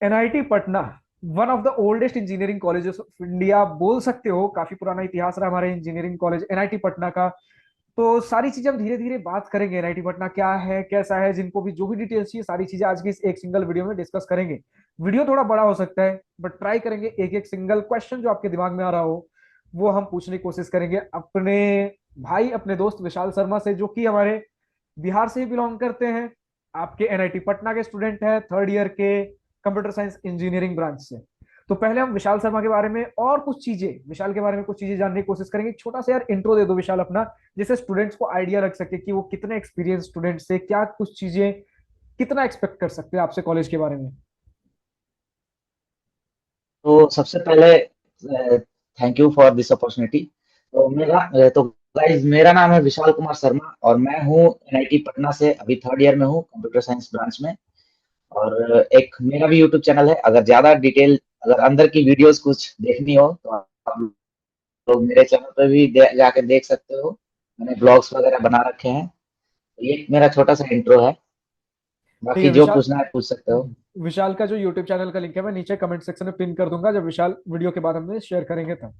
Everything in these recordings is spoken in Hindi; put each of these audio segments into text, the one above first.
NIT Patna, one of the oldest engineering colleges of India बोल सकते हो। काफी पुराना इतिहास रहा हमारे इंजीनियरिंग कॉलेज एनआईटी पटना का। तो सारी चीजें हम धीरे धीरे बात करेंगे, एनआईटी पटना क्या है, कैसा है, जिनको भी जो भी डिटेल्स चाहिए सारी चीजें आज की इस एक सिंगल वीडियो में डिस्कस करेंगे। वीडियो थोड़ा बड़ा हो सकता है बट ट्राई करेंगे एक एक सिंगल क्वेश्चन जो आपके दिमाग में आ रहा हो वो हम पूछने की कोशिश करेंगे अपने भाई, अपने दोस्त विशाल शर्मा से, जो कि हमारे बिहार से ही बिलोंग करते हैं। आपके एनआईटी पटना के स्टूडेंट हैं, थर्ड ईयर के कंप्यूटर साइंस इंजीनियरिंग ब्रांच से। तो पहले हम विशाल शर्मा के बारे में और कुछ चीजें, विशाल के बारे में कुछ चीजें जानने की कोशिश करेंगे। छोटा सा यार इंट्रो दे दो विशाल अपना, जिससे स्टूडेंट्स को आइडिया लग सके कि वो कितने एक्सपीरियंस स्टूडेंट से क्या कुछ चीजें कितना एक्सपेक्ट कर सकते हैं आपसे कॉलेज के बारे में। तो सबसे पहले thank you for this opportunity. तो गाइस, मेरा नाम है विशाल कुमार शर्मा और मैं हूँ एनआईटी पटना से, अभी थर्ड ईयर में हूँ कंप्यूटर साइंस ब्रांच में। और एक मेरा भी यूट्यूब चैनल है। अगर ज्यादा डिटेल, अगर अंदर की वीडियोस कुछ देखनी हो तो आप लोग मेरे चैनल पे भी जाके देख सकते हो। मैंने ब्लॉग्स वगैरह बना रखे हैं। तो ये मेरा छोटा सा इंट्रो है। ठीक बाकी है जो विशाल। पूछना है पूछ सकते हो। विशाल का जो यूट्यूब चैनल का लिंक है मैं नीचे कमेंट सेक्शन में पिन कर दूंगा, जब विशाल वीडियो के बाद हमें शेयर करेंगे तब।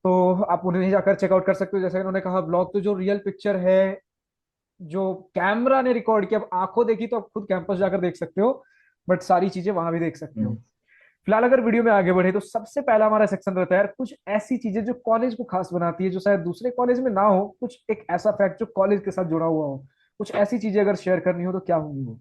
तो आप उन्हें जाकर चेकआउट कर सकते हो। जैसे उन्होंने कहा ब्लॉग, तो जो रियल पिक्चर है जो कैमरा ने रिकॉर्ड किया, अब आंखों देखी तो आप खुद कैंपस जाकर देख सकते हो, बट सारी चीजें वहां भी देख सकते हो। हम्म। फिलहाल अगर वीडियो में आगे बढ़े तो सबसे पहला हमारा सेक्शन रहता है यार, कुछ ऐसी चीजें जो कॉलेज को खास बनाती है, जो शायद दूसरे कॉलेज में ना हो, कुछ एक ऐसा फैक्ट जो कॉलेज के साथ जुड़ा हुआ हो। कुछ ऐसी चीजें अगर शेयर करनी हो तो क्या होंगी वो।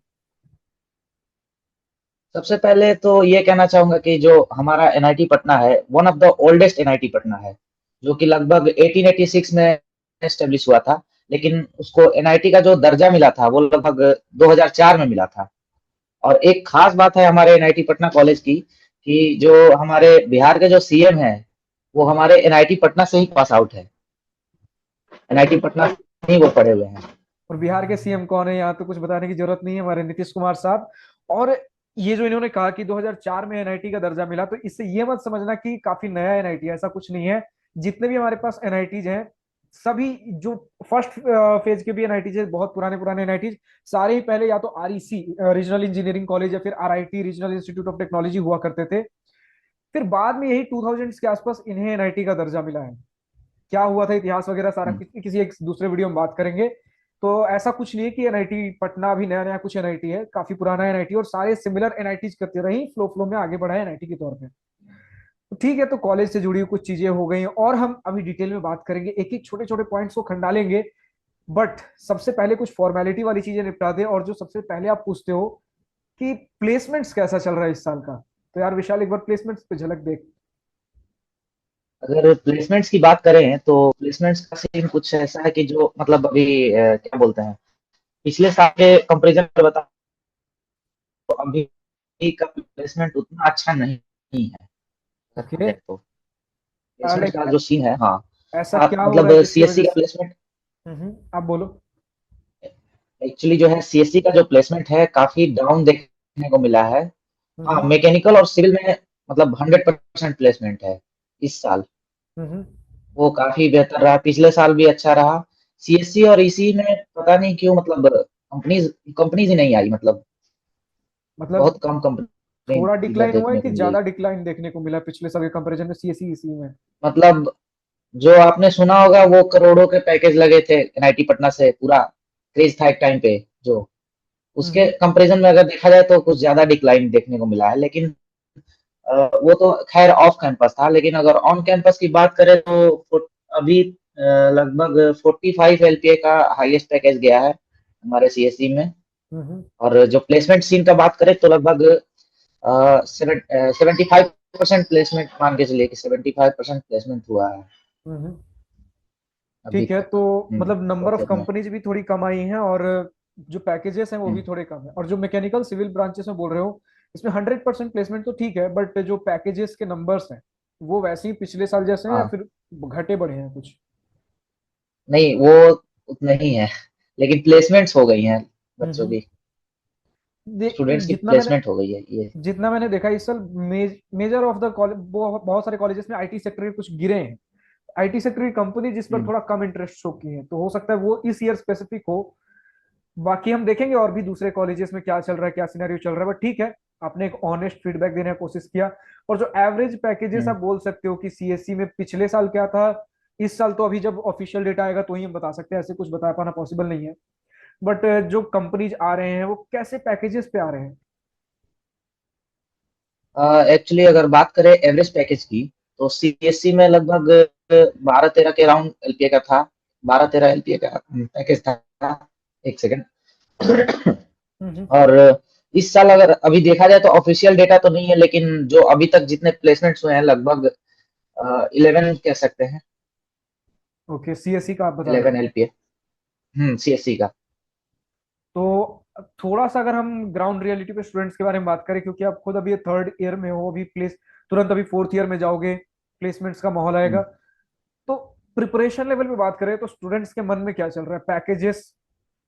सबसे पहले तो ये कहना चाहूंगा कि जो हमारा एनआईटी पटना है, one of the oldest NIT Patna है, जो कि लगभग 1886 में एस्टेब्लिश हुआ था। लेकिन उसको एनआईटी का जो दर्जा मिला था वो लगभग 2004 में मिला था। और एक खास बात है हमारे एनआईटी पटना कॉलेज की, कि जो हमारे बिहार के जो सीएम है वो हमारे एनआईटी पटना से ही पास आउट है। एनआईटी पटना से ही वो पढ़े हुए हैं। और बिहार के सीएम कौन है यहाँ तो कुछ बताने की जरूरत नहीं है, हमारे नीतीश कुमार साहब। और ये जो इन्होंने कहा कि 2004 में एनआईटी का दर्जा मिला, तो इससे ये मत समझना कि काफी नया एनआईटी है, ऐसा कुछ नहीं है। जितने भी हमारे पास एनआईटीज हैं, सभी जो फर्स्ट फेज के भी एनआईटीज है, बहुत पुराने पुराने एनआईटीज, सारे ही पहले या तो आरईसी रीजनल इंजीनियरिंग कॉलेज या फिर RIT regional institute of technology हुआ करते थे। फिर बाद में यही 2000 के आसपास इन्हें एनआईटी का दर्जा मिला है। क्या हुआ था इतिहास वगैरह सारा हम्म। किसी किसी एक दूसरे वीडियो में बात करेंगे। तो ऐसा कुछ नहीं है कि एनआईटी पटना अभी नया नया कुछ एनआईटी है, काफी पुराना एनआईटी, और सारे सिमिलर एनआईटी करते रही, फ्लो फ्लो में आगे बढ़ा है एनआईटी के तौर पे। तो ठीक है, तो कॉलेज से जुड़ी हुई कुछ चीजें हो गई और हम अभी डिटेल में बात करेंगे, एक एक छोटे छोटे पॉइंट्स को खंडालेंगे। बट सबसे पहले कुछ फॉर्मेलिटी वाली चीजें निपटा दे, और जो सबसे पहले आप पूछते हो कि प्लेसमेंट्स कैसा चल रहा है इस साल का, तो यार विशाल एक बार प्लेसमेंट्स पे झलक देख। अगर प्लेसमेंट्स की बात करें तो प्लेसमेंट्स का सीन कुछ ऐसा है कि जो मतलब अभी क्या बोलते हैं, पिछले साल के कंपैरिजन में बता, तो अभी का प्लेसमेंट उतना अच्छा नहीं है। अगर ओके। करें तो प्लेसमेंट लाइक का जो सीन है, हाँ। ऐसा आप क्या हो रहा है मतलब जिसकी सीएससी वजह का से। प्लेसमेंट, आप बोलो। एक्चुअली जो है सीएससी का जो प्लेसमेंट है काफी डाउन देखने को मिला है। हाँ, हम्म। मैकेनिकल और सिविल में मतलब 100% प्लेसमेंट है इस साल। हम्म। वो काफी बेहतर रहा, पिछले साल भी अच्छा रहा। सीएससी और इसी में पता नहीं क्यों मतलब कंपनीज कंपनीज ही नहीं आई, मतलब मतलब बहुत कम कंपनी थोड़ा इधर डिक्लाइन हुआ है देखने कि को मिली। ज्यादा डिक्लाइन देखने को मिला पिछले साल के कंपैरिजन में सीएससी इसी में। मतलब जो आपने सुना होगा वो करोड़ों के पैकेज लगे थे एनआईटी पटना से, पूरा क्रेज था एक टाइम पे जो, उसके हम्म। कंपैरिजन में अगर देखा जाए तो कुछ ज्यादा डिक्लाइन देखने को मिला है। लेकिन वो तो खैर ऑफ कैंपस था। लेकिन अगर ऑन कैंपस की बात करें तो अभी लगभग 45 एलपीए का हाईएस्ट पैकेज गया है हमारे सीएससी में। हम्म। और जो प्लेसमेंट सीन का बात करें तो लगभग 75% प्लेसमेंट, मान के चलिए कि 75% प्लेसमेंट हुआ है हम्म। अभी ठीक है, तक। तो मतलब नंबर ऑफ प्रोजेक्ट में। कंपनीज भी थोड़ी कम आई हैं, और जो पैकेजेस हैं वो भी हम्म। थोड़े कम है, और जो मैकेनिकल सिविल ब्रांचेस में बोल रहे हो इसमें 100% प्लेसमेंट तो ठीक है, बट जो पैकेजेस के नंबर्स हैं वो वैसे ही पिछले साल जैसे हैं या हाँ, फिर घटे बढ़े हैं कुछ। नहीं वो उतने ही है, लेकिन प्लेसमेंट्स हो गई हैं बच्चों हम्म। की, स्टूडेंट्स की जितना मैंने प्लेसमेंट हो गई है ये। जितना मैंने देखा इस साल मेजर ऑफ द कॉलेज, बहुत सारे कॉलेजेस में आईटी सेक्टर के कुछ गिरे हैं। आईटी सेक्टर की कंपनी जिस पर हम्म। थोड़ा कम इंटरेस्ट शो की है, तो हो सकता है वो इस ईयर स्पेसिफिक हो। बाकी हम देखेंगे और भी दूसरे कॉलेजेस में क्या चल रहा है, क्या सिनेरियो चल रहा है, बट ठीक है। आपने एक ऑनेस्ट फीडबैक देने की कोशिश किया। और जो एवरेज पैकेजेस आप बोल सकते हो कि सीएससी में पिछले साल क्या था, इस साल तो अभी जब ऑफिशियल डेटा आएगा तो ही हम बता सकते हैं, ऐसे कुछ बता पाना पॉसिबल नहीं है। बट जो कंपनीज आ रहे हैं वो कैसे पैकेजेस पे आ रहे हैं? एक्चुअली अगर बात करें एवरेज पैकेज की, तो सीएससी में लगभग 12-13 के अराउंड एलपीए का था, 12-13 एलपीए का पैकेज था। एक सेकंड। हम्म। और इस साल अगर अभी देखा जाए तो ऑफिशियल डेटा तो नहीं है, लेकिन जो अभी तक जितने प्लेसमेंट्स हुए हैं लगभग 11 कह सकते हैं। ओके, सीएससी का आप बता रहे 11 हो। एलपीए सीएससी का। तो थोड़ा सा अगर हम ग्राउंड रियलिटी पे स्टूडेंट्स के बारे में बात करें, क्योंकि आप खुद अभी थर्ड ईयर में हो, अभी प्लेस तुरंत अभी फोर्थ ईयर में जाओगे, प्लेसमेंट्स का माहौल आएगा। हम्म, तो प्रिपरेशन लेवल पे बात करें तो स्टूडेंट्स के मन में क्या चल रहा है? पैकेजेस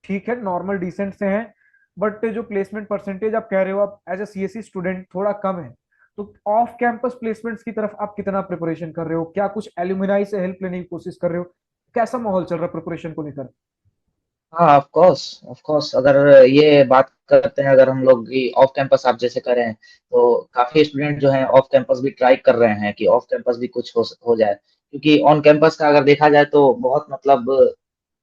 ठीक है, नॉर्मल डिसेंट से हैं, बट जो प्लेसमेंट परसेंटेज आप कह रहे हो, आप एज ए सीएससी स्टूडेंट थोड़ा कम है। तो ऑफ कैंपस प्लेसमेंट्स की तरफ आप कितना प्रिपरेशन कर रहे हो? क्या कुछ एल्यूमिनाई से हेल्प लेने की कोशिश कर रहे हो? कैसा माहौल चल रहा है प्रिपरेशन को लेकर? हाँ, ऑफ कोर्स, ऑफ कोर्स। अगर ये बात करते हैं, अगर हम लोग की ऑफ कैंपस आप जैसे करें, तो काफी स्टूडेंट जो हैं ऑफ कैंपस भी ट्राई कर रहे हैं कि ऑफ कैंपस भी कुछ हो जाए, क्योंकि ऑन कैंपस का अगर देखा जाए तो बहुत मतलब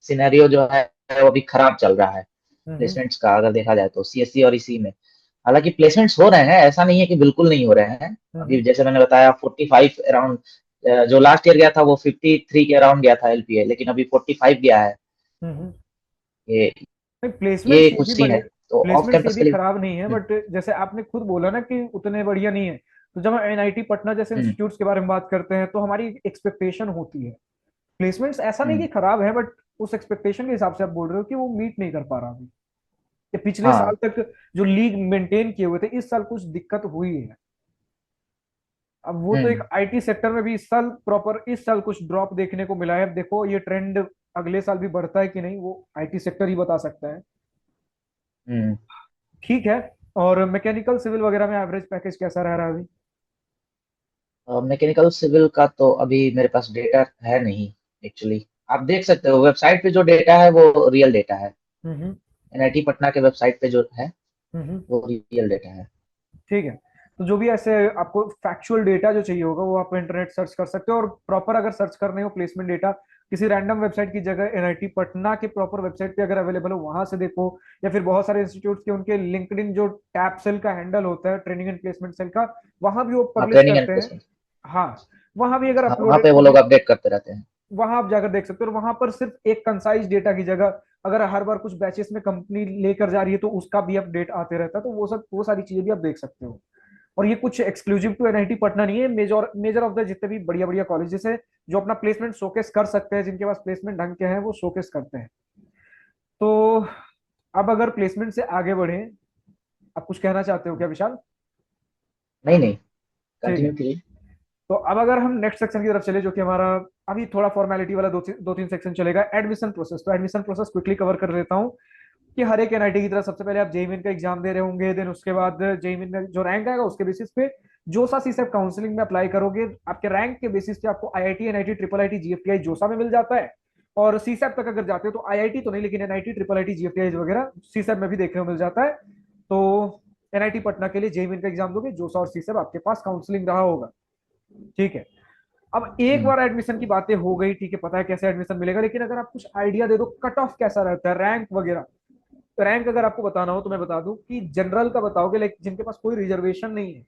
सिनेरियो जो है वो अभी खराब चल रहा है हम्म। प्लेसमेंट्स का, अगर देखा जाए तो सीएससी और इसी में। हालांकि प्लेसमेंट्स हो रहे हैं, ऐसा नहीं है कि बिल्कुल नहीं हो रहे हैं। हम्म। अभी जैसे मैंने बताया 45 अराउंड, जो लास्ट ईयर गया था वो 53 के अराउंड गया था एलपीए, लेकिन अभी 45 गया है। हम्म। ये प्लेसमेंट्स ये ये भी कुछ सीन बड़े, है, तो ऑफ प्लेसमेंट्स ये कैंपस भी के लिए। खराब नहीं है, हम्म, बट जैसे आपने खुद बोला ना कि उतने बढ़िया नहीं है, तो जब हम एनआईटी पटना जैसे हम्म, इंस्टीट्यूट्स के बारे में बात करते हैं तो हमारी एक्सपेक्टेशन होती है। प्लेसमेंट्स ऐसा नहीं कि हम्म, खराब है, बट उस एक्सपेक्टेशन के हिसाब से आप बोल रहे हो कि वो मीट नहीं कर पा रहा अभी। ये पिछले साल हाँ, तक जो लीग मेंटेन किए हुए थे, इस साल कुछ दिक्कत हुई है। अब वो तो एक हम्म, आईटी सेक्टर में भी इस साल प्रॉपर, इस साल कुछ ड्रॉप देखने को मिला है। अब देखो ये ट्रेंड अगले साल भी बढ़ता है कि नहीं, वो आईटी सेक्टर ही बता सकता है। हम्म। ठीक है। और मैकेनिकल सिविल वगैरह में एवरेज पैकेज कैसा रह रहा है अभी? मैकेनिकल सिविल का तो अभी मेरे पास डेटा है नहीं एक्चुअली। आप देख सकते हो वेबसाइट पे जो डेटा है वो रियल डेटा है। हम्म। एनआईटी पटना के वेबसाइट पे जो है हम्म। वो रियल डेटा है। ठीक है। तो जो भी ऐसे आपको फैक्चुअल डेटा जो चाहिए होगा वो आप इंटरनेट सर्च कर सकते हो, और प्रॉपर अगर सर्च करने हो प्लेसमेंट डेटा किसी रैंडम वेबसाइट की जगह एनआईटी पटना के प्रॉपर वेबसाइट पे अगर अवेलेबल हो वहां से देखो, या फिर बहुत सारे इंस्टीट्यूट के उनके लिंक्डइन जो टैप सेल का हैंडल होता है, ट्रेनिंग एंड प्लेसमेंट सेल का, वहां भी वो हाँ, पब्लिश ट्रेनिंग एंड करते हैं। प्लेसमेंट। हाँ, वहां भी अगर हाँ, वहाँ अपलोडेड पे वो लोग पब्लिश, अपडेट करते रहते हैं। वहां आप जाकर देख सकते हो। और वहां पर सिर्फ एक कंसाइज डेटा की जगह अगर हर बार कुछ बैचेस में कंपनी लेकर जा रही है तो उसका भी अपडेट आते रहता है, तो वो सब, वो सारी चीजें भी आप देख सकते हो। और ये कुछ एक्सक्लूसिव टू एनआईटी पटना नहीं है, मेजर मेजर ऑफ द जितने भी बढ़िया बढ़िया कॉलेजेस है जो अपना प्लेसमेंट शोकेस कर सकते हैं, जिनके पास प्लेसमेंट ढंग के हैं वो शोकेस करते हैं। तो अब अगर प्लेसमेंट से आगे बढ़े, आप कुछ कहना चाहते हो क्या विशाल? नहीं, नहीं, ठीक है। कंटिन्यू कीजिए। तो अब अगर हम नेक्स्ट सेक्शन की तरफ चले, जो कि हमारा अभी थोड़ा फॉर्मेलिटी वाला दो तीन सेक्शन चलेगा, एडमिशन प्रोसेस। तो एडमिशन प्रोसेस क्विकली कवर कर देता हूँ कि हर एक एनआईटी की तरह सबसे पहले आप जेईई का एग्जाम दे रहे होंगे, देन उसके बाद जेईई में जो रैंक आएगा उसके बेसिस पे जोसा सीसैट काउंसलिंग में अप्लाई करोगे। आपके रैंक के बेसिस पे आपको IIT, NIT, triple IT, GFTI जोसा में मिल जाता है। और सीसैट तक अगर जाते हो तो आईआईटी तो नहीं, लेकिन एनआईटी, ट्रिपल आईटी, जीएफटीआई वगैरह सीसैट में भी देखने को मिल जाता है। तो एनआईटी पटना के लिए जेईई का एग्जाम दोगे, जोसा और सीसैट आपके पास काउंसलिंग रहा होगा। ठीक है। अब एक हम्म, बार एडमिशन की बातें हो गई, ठीक है, पता है कैसे एडमिशन मिलेगा, लेकिन अगर आप कुछ आइडिया दे दो कट ऑफ कैसा रहता है, रैंक वगैरह। रैंक अगर आपको बताना हो तो मैं बता दूं कि जनरल का बताओगे, लाइक जिनके पास कोई रिजर्वेशन नहीं है,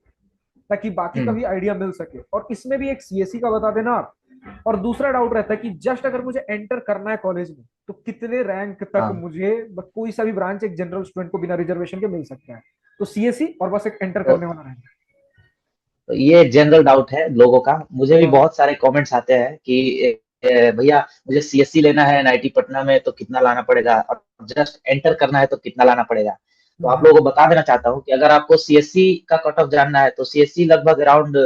ताकि बाकी का हम्म, भी आइडिया मिल सके। और इसमें भी एक सीएससी का बता देना आप। और दूसरा डाउट रहता है कि जस्ट अगर मुझे एंटर करना है कॉलेज में तो कितने रैंक तक हाँ। मुझे कोई सा भी ब्रांच एक जनरल स्टूडेंट को बिना रिजर्वेशन के मिल सकता है? तो सीएससी और बस एक एंटर तो, करने वाला रैंक। तो ये जनरल डाउट है लोगों का। मुझे भी हाँ। बहुत सारे कमेंट्स आते हैं कि भैया मुझे सीएससी लेना है एनआईटी पटना में तो कितना लाना पड़ेगा, और जस्ट एंटर करना है तो कितना लाना पड़ेगा। तो आप लोगों को बता देना चाहता हूँ कि अगर आपको सीएससी का कट ऑफ जानना है तो सीएससी लगभग अराउंड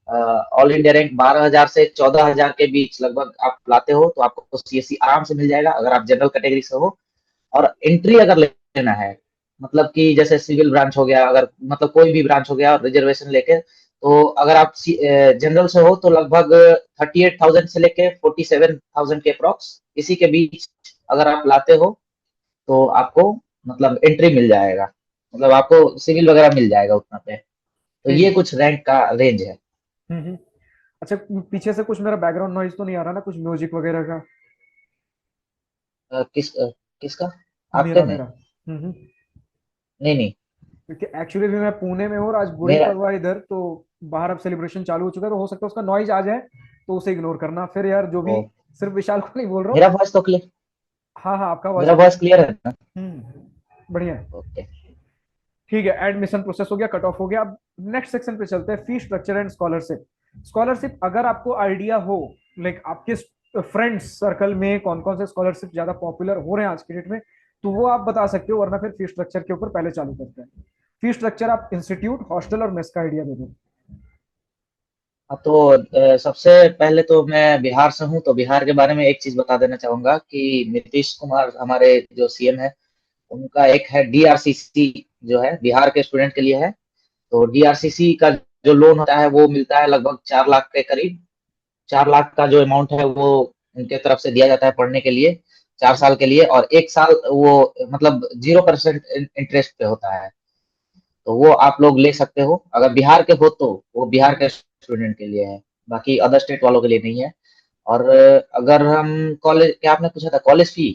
ऑल इंडिया रैंक 12,000 से 14,000 के बीच लगभग आप लाते हो तो आपको सीएससी आराम से मिल जाएगा अगर आप जनरल कैटेगरी से हो। और एंट्री अगर लेना है, मतलब कि जैसे सिविल ब्रांच हो गया, अगर मतलब कोई भी ब्रांच हो गया और रिजर्वेशन लेके, तो अगर आप जनरल से हो तो लगभग 38,000 से लेके 47,000 के अप्रॉक्स इसी के बीच अगर आप लाते हो तो आपको मतलब एंट्री मिल जाएगा। मतलब आपको सिविल वगैरह मिल जाएगा उतना पे। तो ठीक ये है। कुछ रैंक का रेंज है। हम्म। अच्छा, पीछे से कुछ मेरा बैकग्राउंड नॉइज तो नहीं आ रहा ना, कुछ म्यूजिक वगैरह का? किसका? आपके मेरा में? मेरा। हम्म। नहीं नहीं। क्योंकि एक्चुअली भी मैं पुणे में हूँ और आज गुड़ी मेरा पड़वा इधर, तो बाहर अब सेलिब्रेशन चालू हो चुका है, तो हो सकता है उसका नॉइज आ जाए, तो उसे इग्नोर करना फिर यार, जो ओ, भी। सिर्फ विशाल को नहीं बोल रहा हूँ। मेरा वॉइस तो क्लियर, हाँ हाँ, आपका आवाज मेरा क्लियर वॉइस है। क्लियर है ना? बढ़िया है। ओके। ठीक है, एडमिशन प्रोसेस हो गया, कट ऑफ हो गया। अब नेक्स्ट सेक्शन पे चलते हैं, fee structure and scholarship. Scholarship अगर आपको आइडिया हो, लाइक आपके फ्रेंड्स सर्कल में कौन कौन से स्कॉलरशिप ज्यादा पॉपुलर हो रहे हैं आज के डेट में, तो वो आप बता सकते हो, वरना फिर फी स्ट्रक्चर के ऊपर पहले चालू करते हैं। फी स्ट्रक्चर आप इंस्टीट्यूट, हॉस्टल और मेस का आइडिया दे दो। हाँ, तो सबसे पहले तो मैं बिहार से हूँ, तो बिहार के बारे में एक चीज बता देना चाहूंगा कि नीतीश कुमार हमारे जो सीएम है, उनका एक है डीआरसीसी, जो है बिहार के स्टूडेंट के लिए है। तो डीआरसीसी का जो लोन होता है वो मिलता है लगभग 4 लाख के करीब। 4 लाख का जो अमाउंट है वो उनके तरफ से दिया जाता है पढ़ने के लिए, 4 साल के लिए। और 1 साल वो मतलब 0% इंटरेस्ट पे होता है। तो वो आप लोग ले सकते हो अगर बिहार के हो तो। वो बिहार के स्टूडेंट के लिए है, बाकी अदर स्टेट वालों के लिए नहीं है। और अगर हम कॉलेज, क्या आपने पूछा था, कॉलेज फी?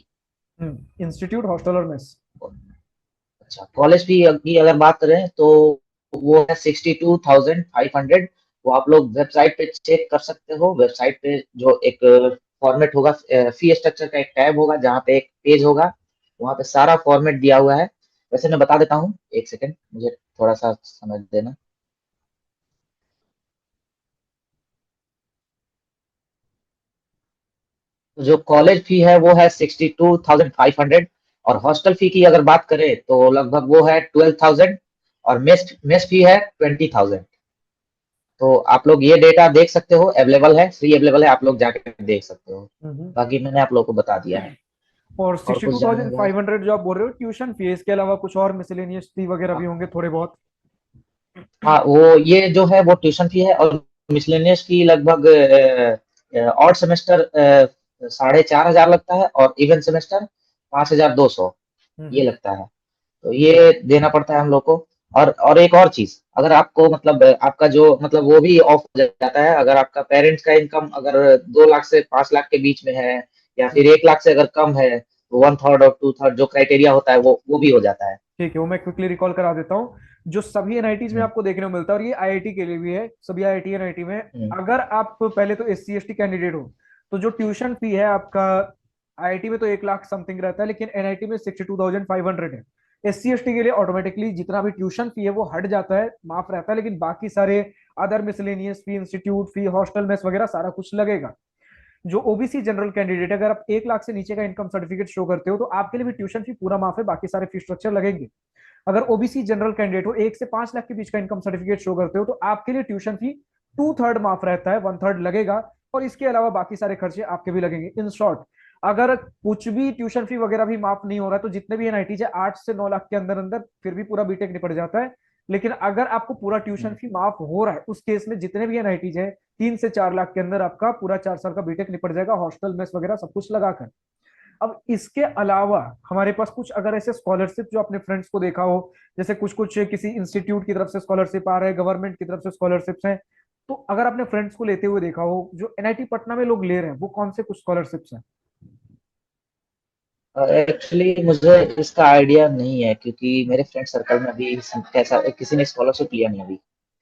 इंस्टीट्यूट, हॉस्टल और मेस। अच्छा, कॉलेज फी की अगर बात करें तो वो है 62,500। वो आप लोग वेबसाइट पे चेक कर सकते हो। वेबसाइट पे जो एक फॉर्मेट होगा, फी स्ट्रक्चर का एक टैब होगा जहाँ पे एक पेज होगा, वहाँ पे सारा फॉर्मेट दिया हुआ है। वैसे मैं बता देता हूँ, एक सेकंड मुझे थोड़ा सा समझ देना। तो जो कॉलेज फी है वो है 62,500। और हॉस्टल फी की अगर बात करें तो लगभग वो है 12,000। और मेस मेस फी है 20,000। तो आप लोग ये डेटा देख सकते हो, अवेलेबल है, फ्री अवेलेबल है, आप लोग जाके देख सकते हो। हम्म। बाकी मैंने आप लोगों को बता दिया है। और और सिक्सटी कुछ टू जानने थाउजेंड होगा? फाइव हंड्रेड जो आप बोल रहे हो ट्यूशन फी, इसके अलावा कुछ और मिसलेनियस फी वगैरह भी होंगे थोड़े बहुत? हाँ, वो ये जो है वो ट्यूशन फी है। और मिसलेनियस फी लगभग ऑड सेमेस्टर 4,500 लगता है, और इवन सेमेस्टर 5,200 ये हम्म। लगता है। तो ये देना पड़ता है हम लोग को। और एक और चीज, अगर आपको मतलब आपका जो मतलब वो भी ऑफ हो जाता है अगर आपका पेरेंट्स का इनकम अगर 2 लाख से 5 लाख के बीच में है, या फिर हम्म। 1 लाख से अगर कम है, तो 1/3 और 2/3 जो क्राइटेरिया होता है वो भी हो जाता है। ठीक है, वो मैं क्विकली रिकॉल करा देता हूँ। जो सभी एनआईटीज में हम्म, आपको देखने को मिलता है, और ये आईआईटी के लिए भी है, सभी आईआईटी एनआईटी में, हम्म, अगर आप पहले तो S C S T candidate हो, तो जो ट्यूशन फी है आपका, आईआईटी में तो 1 लाख समथिंग रहता है, लेकिन एनआईटी में 62,500 है। एस सी एस टी के लिए ऑटोमेटिकली जितना भी ट्यूशन फी है वो हट जाता है, माफ रहता है, लेकिन बाकी सारे अदर मिसलेनियस फी, इंस्टीट्यूट फी, हॉस्टल मेस वगैरह सारा कुछ लगेगा। जो ओबीसी जनरल कैंडिडेट है, अगर आप 1 लाख से नीचे का इनकम सर्टिफिकेट शो करते हो, तो आपके लिए भी ट्यूशन फी पूरा माफ है, बाकी सारे फी स्ट्रक्चर लगेंगे। अगर ओबीसी जनरल कैंडिडेट हो, 1 से 5 लाख के बीच का इनकम सर्टिफिकेट शो करते हो, तो आपके लिए ट्यूशन फी 2/3 माफ रहता है, 1/3 लगेगा। और इसके अलावा बाकी सारे खर्चे आपके भी लगेंगे। इन शॉर्ट, अगर कुछ भी ट्यूशन फी वगैरह भी माफ नहीं हो रहा है, तो जितने भी एनआईटी है 8 से 9 लाख के अंदर अंदर फिर भी पूरा बीटेक निपट जाता है। लेकिन अगर आपको पूरा ट्यूशन हम्म। फी माफ हो रहा है, उस केस में जितने भी एनआईटी है 3 से 4 लाख के अंदर आपका पूरा 4 साल का बीटेक निपट जाएगा, हॉस्टल मेस वगैरह सब कुछ लगाकर। अब इसके अलावा हमारे पास कुछ अगर ऐसे स्कॉलरशिप जो अपने फ्रेंड्स को देखा हो, जैसे कुछ कुछ किसी इंस्टीट्यूट की तरफ से स्कॉलरशिप आ रहे हैं, गवर्नमेंट की तरफ से स्कॉलरशिप्स हैं, तो अगर आपने फ्रेंड्स को लेते हुए देखा हो, जो एनआईटी पटना में लोग ले रहे हैं, वो कौन से कुछ स्कॉलरशिप्स हैं? एक्चुअली मुझे इसका आइडिया नहीं है, क्योंकि मेरे फ्रेंड सर्कल में अभी कैसा किसी ने स्कॉलरशिप लिया नहीं अभी।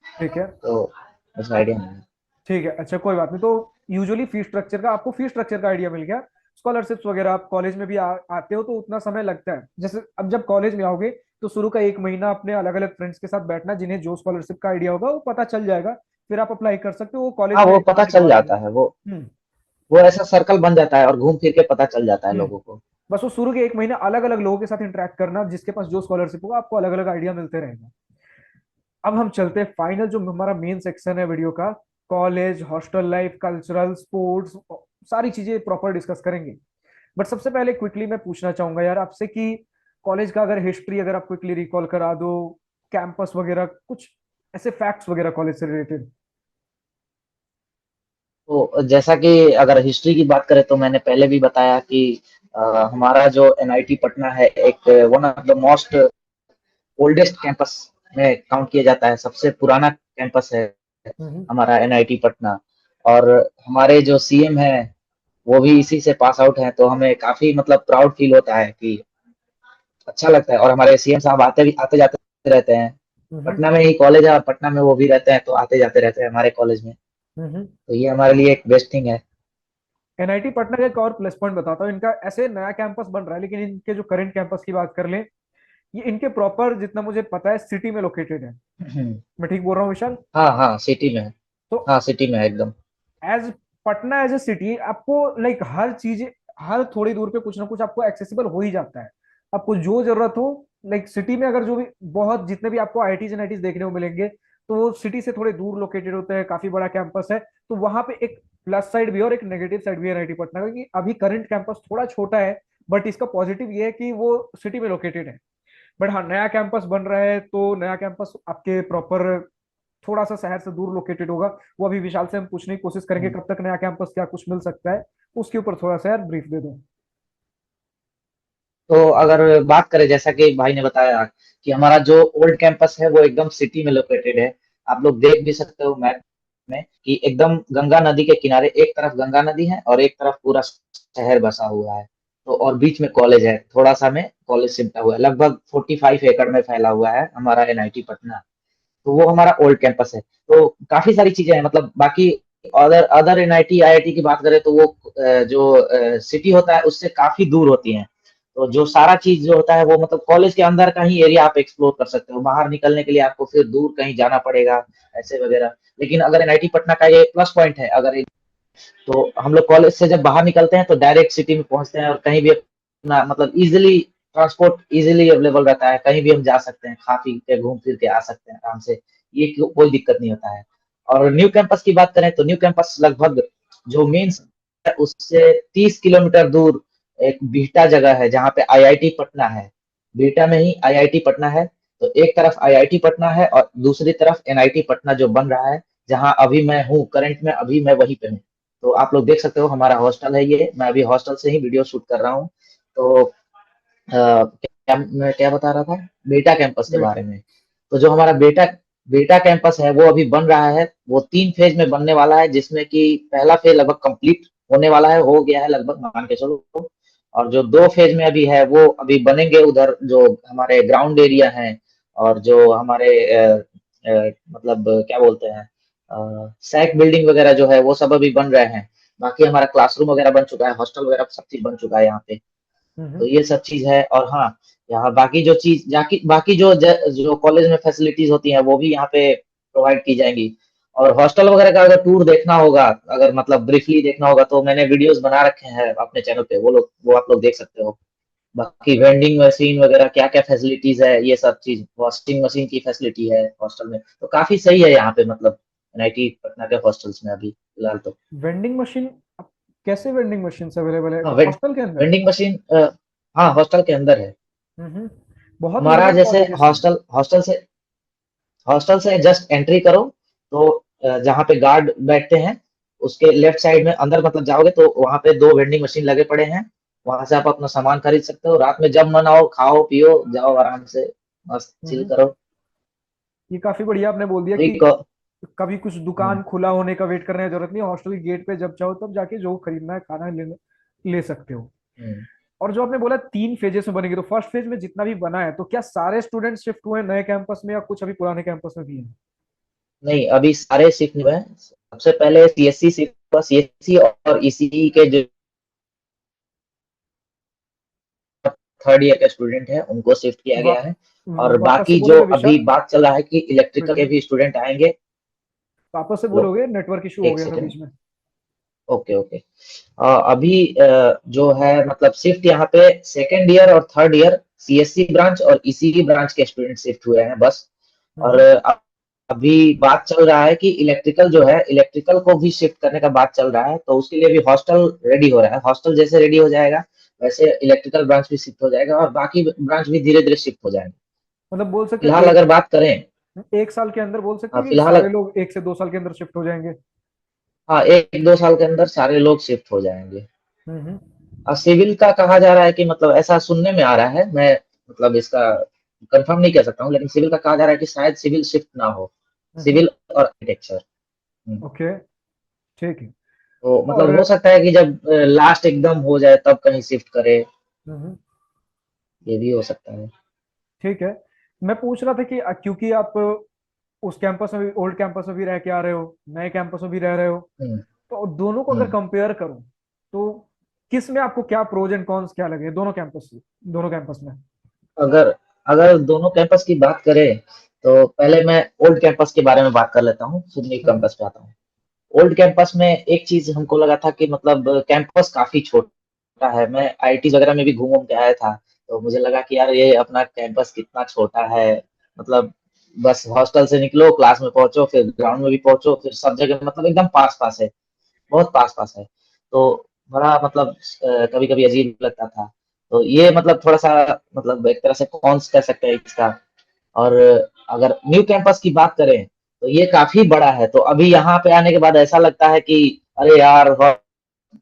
ठीक है। तो मुझे आइडिया नहीं है। ठीक है, अच्छा कोई बात नहीं। तो यूजुअली फी स्ट्रक्चर का, आपको फी स्ट्रक्चर का आइडिया मिल गया। स्कॉलरशिप्स वगैरह आप कॉलेज में भी आते हो, तो उतना समय लगता है। जैसे अब जब कॉलेज में आओगे, तो शुरू का 1 महीना अपने अलग अलग फ्रेंड्स के साथ बैठना, जिन्हें जो स्कॉलरशिप का आइडिया होगा वो पता चल जाएगा। फिर आप अप्लाई कर सकते हो, वो कॉलेज हाँ, में वो एग्जाम पता के चल दौरान जाता भी। है। वो हम्म। वो ऐसा सर्कल बन जाता है और घूम फिर के पता चल जाता है हम्म। लोगों को। बस वो शुरू के 1 महीना अलग अलग लोगों के साथ इंटरेक्ट करना, जिसके पास जो स्कॉलरशिप होगा आपको अलग अलग आइडिया मिलते रहेगा। अब हम चलते हैं फाइनल, जो हमारा मेन सेक्शन है वीडियो का, college, hostel life, cultural, sports, सारी चीजें प्रॉपर डिस्कस करेंगे। बट सबसे पहले क्विकली मैं पूछना चाहूंगा यार आपसे कि कॉलेज का अगर हिस्ट्री अगर आप क्विकली रिकॉल करा दो, कैंपस वगैरह कुछ ऐसे फैक्ट्स वगैरह कॉलेज से रिलेटेड। तो जैसा कि अगर हिस्ट्री की बात करें तो मैंने पहले भी बताया कि हमारा जो एनआईटी पटना है, एक one of the most oldest campus में काउंट किया जाता है, सबसे पुराना कैंपस है हम्म। हमारा एनआईटी पटना। और हमारे जो सीएम है वो भी इसी से पास आउट है, तो हमें काफी मतलब प्राउड फील होता है कि अच्छा लगता है। और हमारे सीएम साहब आते जाते रहते हैं, हम्म। पटना में ही कॉलेज है और पटना में वो भी रहते हैं, तो आते जाते रहते हैं हमारे कॉलेज में। हम्म। तो ये हमारे लिए एक बेस्ट थिंग है। एनआईटी पटना का एक और प्लस पॉइंट बताता हूँ, इनका ऐसे नया कैंपस बन रहा है, लेकिन इनके जो करंट कैंपस की बात कर लें, ये इनके प्रॉपर जितना मुझे पता है सिटी में लोकेटेड है। मैं ठीक बोल रहा हूँ विशाल? हाँ हाँ, सिटी में है। तो हाँ, सिटी में है एकदम। As Patna as a city आपको लाइक हर चीज, हर थोड़ी दूर पे कुछ ना कुछ आपको एक्सेसिबल हो ही जाता है। आपको जो जरूरत हो, लाइक सिटी में अगर जो भी बहुत जितने भी आपको आईटीज एंड आईटीज देखने को मिलेंगे, तो वो सिटी से थोड़े दूर लोकेटेड होते हैं, काफी बड़ा कैंपस है। तो वहां पे एक प्लस साइड भी है और एक नेगेटिव साइड भी है एनआईटी पटना का, कि अभी करंट कैंपस थोड़ा छोटा है, बट इसका पॉजिटिव ये है कि वो सिटी में लोकेटेड है। बट हाँ, नया कैंपस बन रहा है तो नया कैंपस आपके प्रॉपर थोड़ा सा शहर से दूर लोकेटेड होगा। वो अभी विशाल से हम पूछने की कोशिश करेंगे हम्म। कब तक नया कैंपस क्या कुछ मिल सकता है। उसके ऊपर थोड़ा सा यार ब्रीफ दे दो। तो अगर बात करें, जैसा कि भाई ने बताया कि हमारा जो ओल्ड कैंपस है वो एकदम सिटी में लोकेटेड है। आप लोग देख भी सकते हो मैप में कि एकदम गंगा नदी के किनारे, एक तरफ गंगा नदी है और एक तरफ पूरा शहर बसा हुआ है। तो और बीच में कॉलेज है, थोड़ा सा में कॉलेज सिमटा हुआ है, लगभग 45 एकड़ में फैला हुआ है हमारा एनआईटी पटना। तो वो हमारा ओल्ड कैंपस है। तो काफी सारी चीजें हैं, मतलब बाकी अदर अदर एनआईटी आईआईटी की बात करें तो वो जो सिटी होता है उससे काफी दूर होती हैं। तो जो सारा चीज जो होता है वो मतलब कॉलेज के अंदर का ही एरिया आप एक्सप्लोर कर सकते हो, बाहर निकलने के लिए आपको फिर दूर कहीं जाना पड़ेगा, ऐसे वगैरह। लेकिन अगर एनआईटी पटना का ये प्लस पॉइंट है, अगर तो हम लोग कॉलेज से जब बाहर निकलते हैं तो डायरेक्ट सिटी में पहुंचते हैं और कहीं भी अपना मतलब इजिली ट्रांसपोर्ट इजिली अवेलेबल रहता है, कहीं भी हम जा सकते हैं, खा पी के घूम फिर के आ सकते हैं आराम से। ये कोई दिक्कत नहीं होता है। और न्यू कैंपस की बात करें तो न्यू कैंपस लगभग जो मेन है उससे 30 किलोमीटर दूर एक बिहटा जगह है जहाँ पे आईआईटी पटना है। बिहटा में ही आईआईटी पटना है। तो एक तरफ आईआईटी पटना है और दूसरी तरफ एनआईटी पटना जो बन रहा है, जहाँ अभी मैं हूँ करंट में, अभी मैं वहीं पे हूँ। तो आप लोग देख सकते हो हमारा हॉस्टल है ये, मैं अभी हॉस्टल से ही वीडियो शूट कर रहा हूँ। तो क्या मैं क्या बता रहा था, बेटा कैंपस के वेट। बारे में। तो जो हमारा बेटा बेटा कैंपस है वो अभी बन रहा है, वो 3 फेज में बनने वाला है, जिसमें कि पहला फेज लगभग कंप्लीट होने वाला है, हो गया है लगभग मान के चलो। और जो 2 फेज में अभी है वो अभी बनेंगे, उधर जो हमारे ग्राउंड एरिया है और जो हमारे मतलब क्या बोलते हैं, सैक बिल्डिंग वगैरह जो है वो सब अभी बन रहे हैं। बाकी हमारा क्लासरूम वगैरह बन चुका है, हॉस्टल वगैरह सब चीज बन चुका है यहाँ पे। तो हम्म। ये सब चीज है। और हाँ, यहाँ बाकी जो चीज बाकी जो कॉलेज में फैसिलिटीज होती हैं वो भी यहाँ पे प्रोवाइड की जाएंगी। और हॉस्टल वगैरह का अगर टूर देखना होगा, अगर मतलब ब्रीफली देखना होगा, तो मैंने वीडियोस बना रखे हैं अपने चैनल पे, वो आप लोग देख सकते हो। बाकी वेंडिंग मशीन वगैरह क्या क्या फैसिलिटीज है, ये सब चीज, वॉशिंग मशीन की फैसिलिटी है हॉस्टल में, तो काफी सही है यहाँ पे, मतलब एनआईटी पटना के हॉस्टल्स में अभी फिलहाल तो। Vending machine? कैसे वेंडिंग मशीन अवेलेबल है हाँ, हॉस्टल के अंदर? वेंडिंग मशीन, हाँ हॉस्टल के अंदर है। हम्म। बहुत हमारा मॉडर्न जैसे कॉलेजेस हैं। हॉस्टल से जस्ट एंट्री करो तो जहाँ पे गार्ड बैठते हैं उसके लेफ्ट साइड में अंदर मतलब जाओगे तो वहाँ पे 2 वेंडिंग मशीन लगे पड़े हैं। वहां से आप अपना सामान खरीद सकते हो, रात में जब मन आओ खाओ पियो जाओ आराम से, मस्त चिल हम्म। करो। ये काफी बढ़िया आपने बोल दिया अभी कि कभी कुछ दुकान खुला होने का वेट करने की जरूरत नहीं, हॉस्टल के गेट पे जब चाहो तब जाके जो खरीदना है खाना है लेने ले सकते हो। हम्म, और जो आपने बोला 3 फेजेस में बनेगी, तो फर्स्ट फेज में जितना भी बना है, तो क्या सारे स्टूडेंट शिफ्ट हुए हैं नए कैंपस में या कुछ अभी पुराने कैंपस में भी हैं? नहीं अभी सारे शिफ्ट नहीं हुए हैं। सबसे पहले सीएससी शिफ्ट हुआ, सीएससी और ईसीई के जो थर्ड ईयर के स्टूडेंट हैं उनको शिफ्ट किया वा, गया है। और वापस से बाकी जो बोलोगे अभी विशाल? बात चल रहा है कि इलेक्ट्रिकल के विशाल, भी स्टूडेंट आएंगे। वापस से हेलो, बोलोगे, नेटवर्क इशू हो एक गया था सेकेंड। बीच में। Okay okay. अभी जो है मतलब शिफ्ट यहाँ पे सेकेंड ईयर और थर्ड ईयर सीएससी ब्रांच और ईसीई ब्रांच के स्टूडेंट शिफ्ट हुए हैं बस। और हम्म। अभी बात चल रहा है कि इलेक्ट्रिकल जो है, इलेक्ट्रिकल को भी शिफ्ट करने का बात चल रहा है, तो उसके लिए भी हॉस्टल रेडी हो रहा है। हॉस्टल जैसे रेडी हो जाएगा वैसे इलेक्ट्रिकल ब्रांच भी शिफ्ट हो जाएगा और बाकी ब्रांच भी धीरे धीरे शिफ्ट हो जाएंगे। मतलब बोल सकते फिलहाल एक अगर बात करें, एक साल के अंदर बोल सकते हाँ हैं कि फिलहाल, सारे लोग 1 से 2 साल के अंदर शिफ्ट हो जाएंगे। हाँ 1-2 साल के अंदर सारे लोग शिफ्ट हो जाएंगे। हम्म। सिविल का कहा जा रहा है कि मतलब ऐसा सुनने में आ रहा है, मैं मतलब इसका कंफर्म नहीं कह सकता हूँ, लेकिन सिविल का कहा जा रहा है कि शायद सिविल शिफ्ट ना हो, हम्म। सिविल और आर्किटेक्चर। ओके, ठीक है। तो मतलब और हो सकता है कि जब लास्ट एकदम हो जाए तब कहीं शिफ्ट करे, हम्म, ये भी हो सकता है। ठीक है। मैं पूछ रहा था कि क्योंकि आप उस कैंपस में भी, ओल्ड कैंपस में भी रह के आ रहे हो, नए कैंपस में भी रह रहे हो, हम्म। तो दोनों को अगर हम्म। कंपेयर करूं तो किस में आपको क्या प्रोज एंड कॉन्स क्या लगे, दोनों कैंपस से, दोनों कैंपस में? अगर अगर दोनों कैंपस की बात करें तो पहले मैं ओल्ड कैंपस के बारे में बात कर लेता हूँ, फिर न्यू हम्म। कैंपस पे आता हूँ। ओल्ड कैंपस में एक चीज हमको लगा था कि मतलब कैंपस काफी छोटा है। मैं आईटी वगैरह में भी घूम घूम के आया था, तो मुझे लगा कि यार ये अपना कैंपस कितना छोटा है। मतलब बस हॉस्टल से निकलो, क्लास में पहुंचो, फिर ग्राउंड में भी पहुंचो, फिर सब जगह मतलब एकदम पास पास है, बहुत पास पास है। तो बड़ा मतलब कभी कभी अजीब लगता था। तो ये मतलब थोड़ा सा मतलब एक तरह से कॉन्स कह सकते हैं इसका। और अगर न्यू कैंपस की बात करें तो ये काफी बड़ा है। तो अभी यहाँ पे आने के बाद ऐसा लगता है कि अरे यार,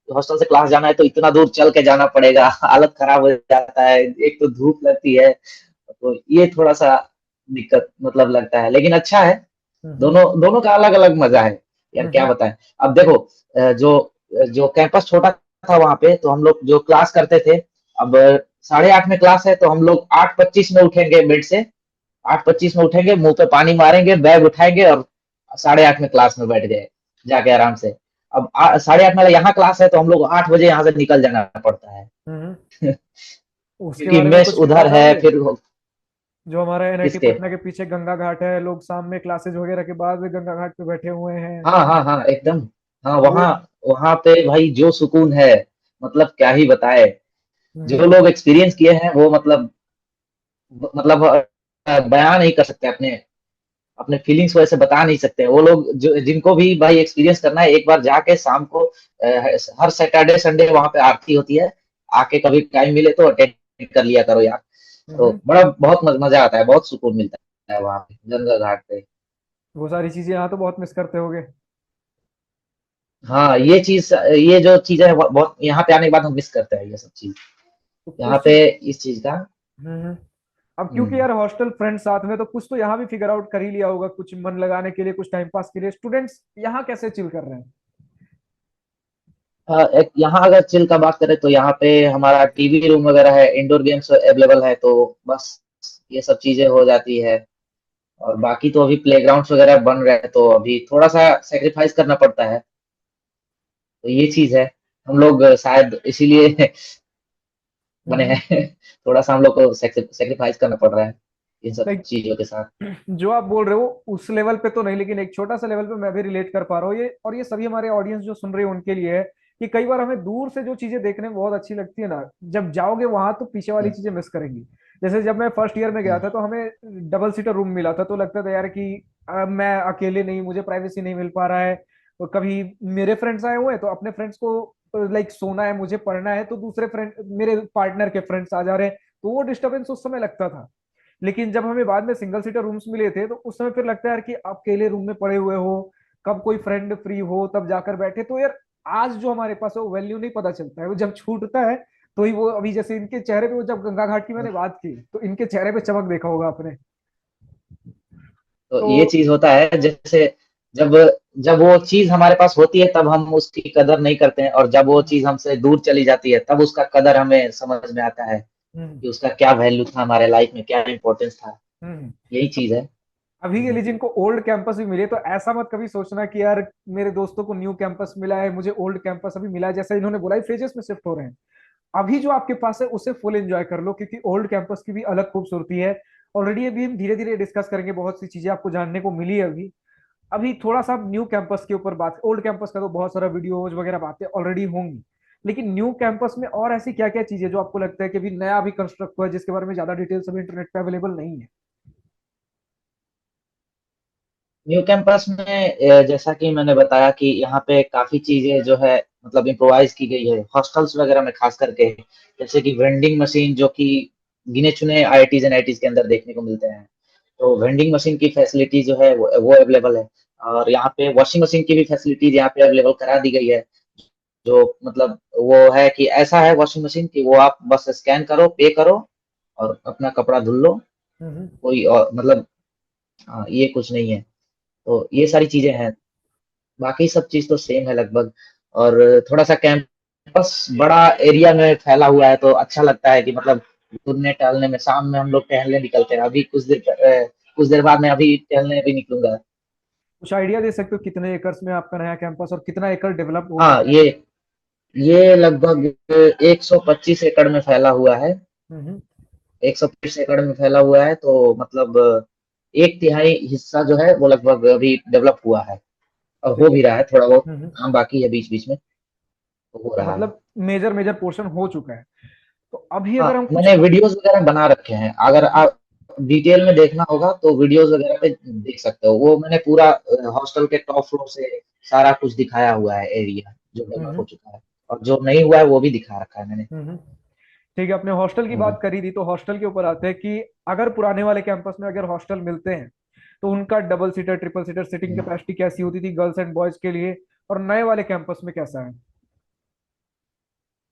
हॉस्टल से क्लास जाना है तो इतना दूर चल के जाना पड़ेगा, हालत खराब हो जाता है, एक तो धूप लगती है। तो ये थोड़ा सा दिक्कत मतलब लगता है, लेकिन अच्छा है। हम्म। दोनों दोनों का अलग अलग मजा है यार, क्या हम्म। बताएं। अब देखो, जो जो कैंपस छोटा था वहां पे, तो हम लोग जो क्लास करते थे, अब 8:30 में क्लास है तो हम लोग 8:25 में उठेंगे बेड से, 8:25 में उठेंगे, मुंह पे पानी मारेंगे, बैग उठाएंगे और 8:30 में क्लास में बैठ गए जाके आराम से। अब 8:30 में यहाँ क्लास है तो हम लोग 8 बजे यहाँ से निकल जाना पड़ता है। हम्म। उसके क्योंकि बारे में मेस कुछ कहना उधर है चाहोगे? फिर। जो हमारा एनआईटी किसके? पटना के पीछे गंगा घाट है, लोग शाम में क्लासेज वगैरह के बाद भी गंगा घाट पे बैठे हुए हैं। हाँ हाँ हाँ, एकदम। हाँ, वो वहाँ वहाँ पे भाई जो सुकून है, मतलब क्या ही बताए। जो हम्म। लोग एक्सपीरियंस किए हैं वो मतलब बयान नहीं कर सकते, अपने अपने फीलिंग्स को ऐसे बता नहीं सकते। वो लोग जो जिनको भी भाई एक्सपीरियंस करना है, एक बार जाके शाम को हर सैटरडे संडे वहां पे आरती होती है, आके कभी टाइम मिले तो अटेंड कर लिया करो यार। तो हम्म। बड़ा बहुत मजा आता है, बहुत सुकून मिलता है वहां पे गंगा घाट पे। वो सारी चीजें यहाँ तो बहुत मिस करते होगे। हाँ, ये जो चीज है बहुत यहाँ पे आने के बाद हम मिस करते हैं ये सब चीज, तो यहाँ कुछ पे इस चीज का। हम्म। अब क्योंकि हम्म। यार हॉस्टल फ्रेंड साथ में, तो कुछ तो यहाँ भी फिगर आउट कर ही लिया होगा, कुछ मन लगाने के लिए, कुछ टाइम पास के लिए स्टूडेंट्स यहाँ कैसे चिल कर रहे हैं? एक यहाँ अगर चिल का बात करें तो यहाँ पे हमारा टीवी रूम वगैरह है, इंडोर गेम्स अवेलेबल है, तो बस ये सब चीजें हो जाती है। और बाकी तो अभी प्लेग्राउंड्स वगैरह बन रहे हैं, तो अभी थोड़ा सा सेक्रीफाइस करना पड़ता है। तो ये चीज है, हम लोग शायद इसीलिए बने हम्म। हैं। थोड़ा सा हम लोग को सेक्रीफाइस करना पड़ रहा है इन सब लाइक चीजों के साथ। जो आप बोल रहे हो उस लेवल पे तो नहीं, लेकिन एक छोटा सा लेवल पे मैं भी रिलेट कर पा रहा हूँ ये, और ये सभी हमारे ऑडियंस जो सुन रहे हैं उनके लिए है कि कई बार हमें दूर से जो चीजें देखने में बहुत अच्छी लगती है ना, जब जाओगे वहां तो पीछे वाली हम्म। चीजें मिस करेंगी। जैसे जब मैं फर्स्ट ईयर में गया हम्म। था तो हमें डबल सीटर रूम मिला था, तो लगता था यार कि मैं अकेले नहीं, मुझे प्राइवेसी नहीं मिल पा रहा है। और कभी मेरे फ्रेंड्स आए हुए हैं तो अपने फ्रेंड्स को लाइक सोना है, मुझे पढ़ना है, तो दूसरे फ्रेंड मेरे पार्टनर के फ्रेंड्स आ जा रहे हैं, तो वो डिस्टर्बेंस उस समय लगता था। लेकिन जब हमें बाद में सिंगल सीटर रूम्स मिले थे तो उस समय फिर लगता है यार कि आप अकेले रूम में पड़े हुए हो, कब कोई फ्रेंड फ्री हो तब जाकर बैठे, तो यार आज जो हमारे पास है वो वैल्यू नहीं पता चलता है, वो जब छूटता है तो ही वो, अभी जैसे इनके चेहरे पे, वो जब गंगा घाट की मैंने बात की तो इनके चेहरे पे चमक देखा होगा आपने। तो तो ये चीज होता है, जैसे जब जब वो चीज हमारे पास होती है तब हम उसकी कदर नहीं करते हैं, और जब वो चीज हमसे दूर चली जाती है तब उसका कदर हमें समझ में आता है हम्म। कि उसका क्या वैल्यू था हमारे लाइफ में, क्या इम्पोर्टेंस था। हम्म। यही चीज है। अभी के लिए जिनको ओल्ड कैंपस भी मिले तो ऐसा मत कभी सोचना कि यार मेरे दोस्तों को न्यू कैंपस मिला है, मुझे ओल्ड कैंपस अभी मिला है, जैसा इन्होंने बोला फेजेस में शिफ्ट हो रहे हैं। अभी जो आपके पास है उसे फुल एंजॉय कर लो, क्योंकि ओल्ड कैंपस की भी अलग खूबसूरती है। ऑलरेडी अभी हम धीरे धीरे डिस्कस करेंगे, बहुत सी चीजें आपको जानने को मिली है अभी। अभी थोड़ा सा न्यू कैंपस के ऊपर बात, ओल्ड कैंपस का तो बहुत सारा वीडियोज वगैरह बातें ऑलरेडी होंगी, लेकिन न्यू कैंपस में और ऐसी क्या क्या चीजें जो आपको लगता है कि अभी नया अभी कंस्ट्रक्ट हुआ है, जिसके बारे में ज्यादा डिटेल्स अभी इंटरनेट पे अवेलेबल नहीं है? न्यू कैंपस में जैसा कि मैंने बताया कि यहाँ पे काफी चीजें जो है मतलब इम्प्रोवाइज की गई है, हॉस्टल्स वगैरह में खास करके। जैसे कि वेंडिंग मशीन, जो कि गिने चुने आईआईटीज एनआईटीज के अंदर देखने को मिलते हैं। तो वेंडिंग मशीन की फैसिलिटी जो है वो अवेलेबल है। और यहाँ पे वॉशिंग मशीन की भी फैसिलिटीज यहाँ पे अवेलेबल करा दी गई है। जो मतलब वो है कि ऐसा है वॉशिंग मशीन कि वो आप बस स्कैन करो, पे करो और अपना कपड़ा धुल लो, हम्म। कोई और मतलब ये कुछ नहीं है। तो ये सारी चीजें हैं, बाकी सब चीज तो सेम है लगभग। और थोड़ा सा कैंपस बड़ा एरिया में फैला हुआ है तो अच्छा लगता है कि मतलब घूमने टहलने में, शाम में हम लोग टहलने निकलते हैं। अभी कुछ देर बाद मैं अभी टहलने भी निकलूंगा। कुछ आइडिया दे सकते हो कितने एकर्स में आपका नया कैंपस और कितना एकड़ डेवलप हो हाँ, चुका है? ये लगभग 125 एकड़ में फैला हुआ है। हम्म। 125 एकड़ में फैला हुआ है, तो मतलब एक तिहाई हिस्सा जो है वो लगभग अभी डेवलप हुआ है, और हो ठीक है। भी रहा है। थोड़ा बहुत हम्म। काम बाकी है बीच बीच में, तो हो तो रहा है। मतलब मेजर मेजर पोर्शन हो चुका है। तो अभी हाँ, अगर हम कुछ मैंने वीडियोस वगैरह बना रखे हैं, अगर हम्म। आप डिटेल में देखना होगा तो वीडियोस वगैरह पे देख सकते हो। वो मैंने पूरा हॉस्टल के टॉप फ्लोर से सारा कुछ दिखाया हुआ है, एरिया जो डेवलप हो हम्म। चुका है, और जो नहीं हुआ है वो भी दिखा रखा है मैंने। हम्म। ठीक है, अपने हॉस्टल की हम्म। बात करी थी तो हॉस्टल के ऊपर आते हैं कि अगर पुराने वाले कैंपस में अगर हॉस्टल मिलते हैं तो उनका double seater triple seater seating hmm. Capacity कैसी होती थी गर्ल्स एंड बॉयज के लिए, और नए वाले कैंपस में कैसा है?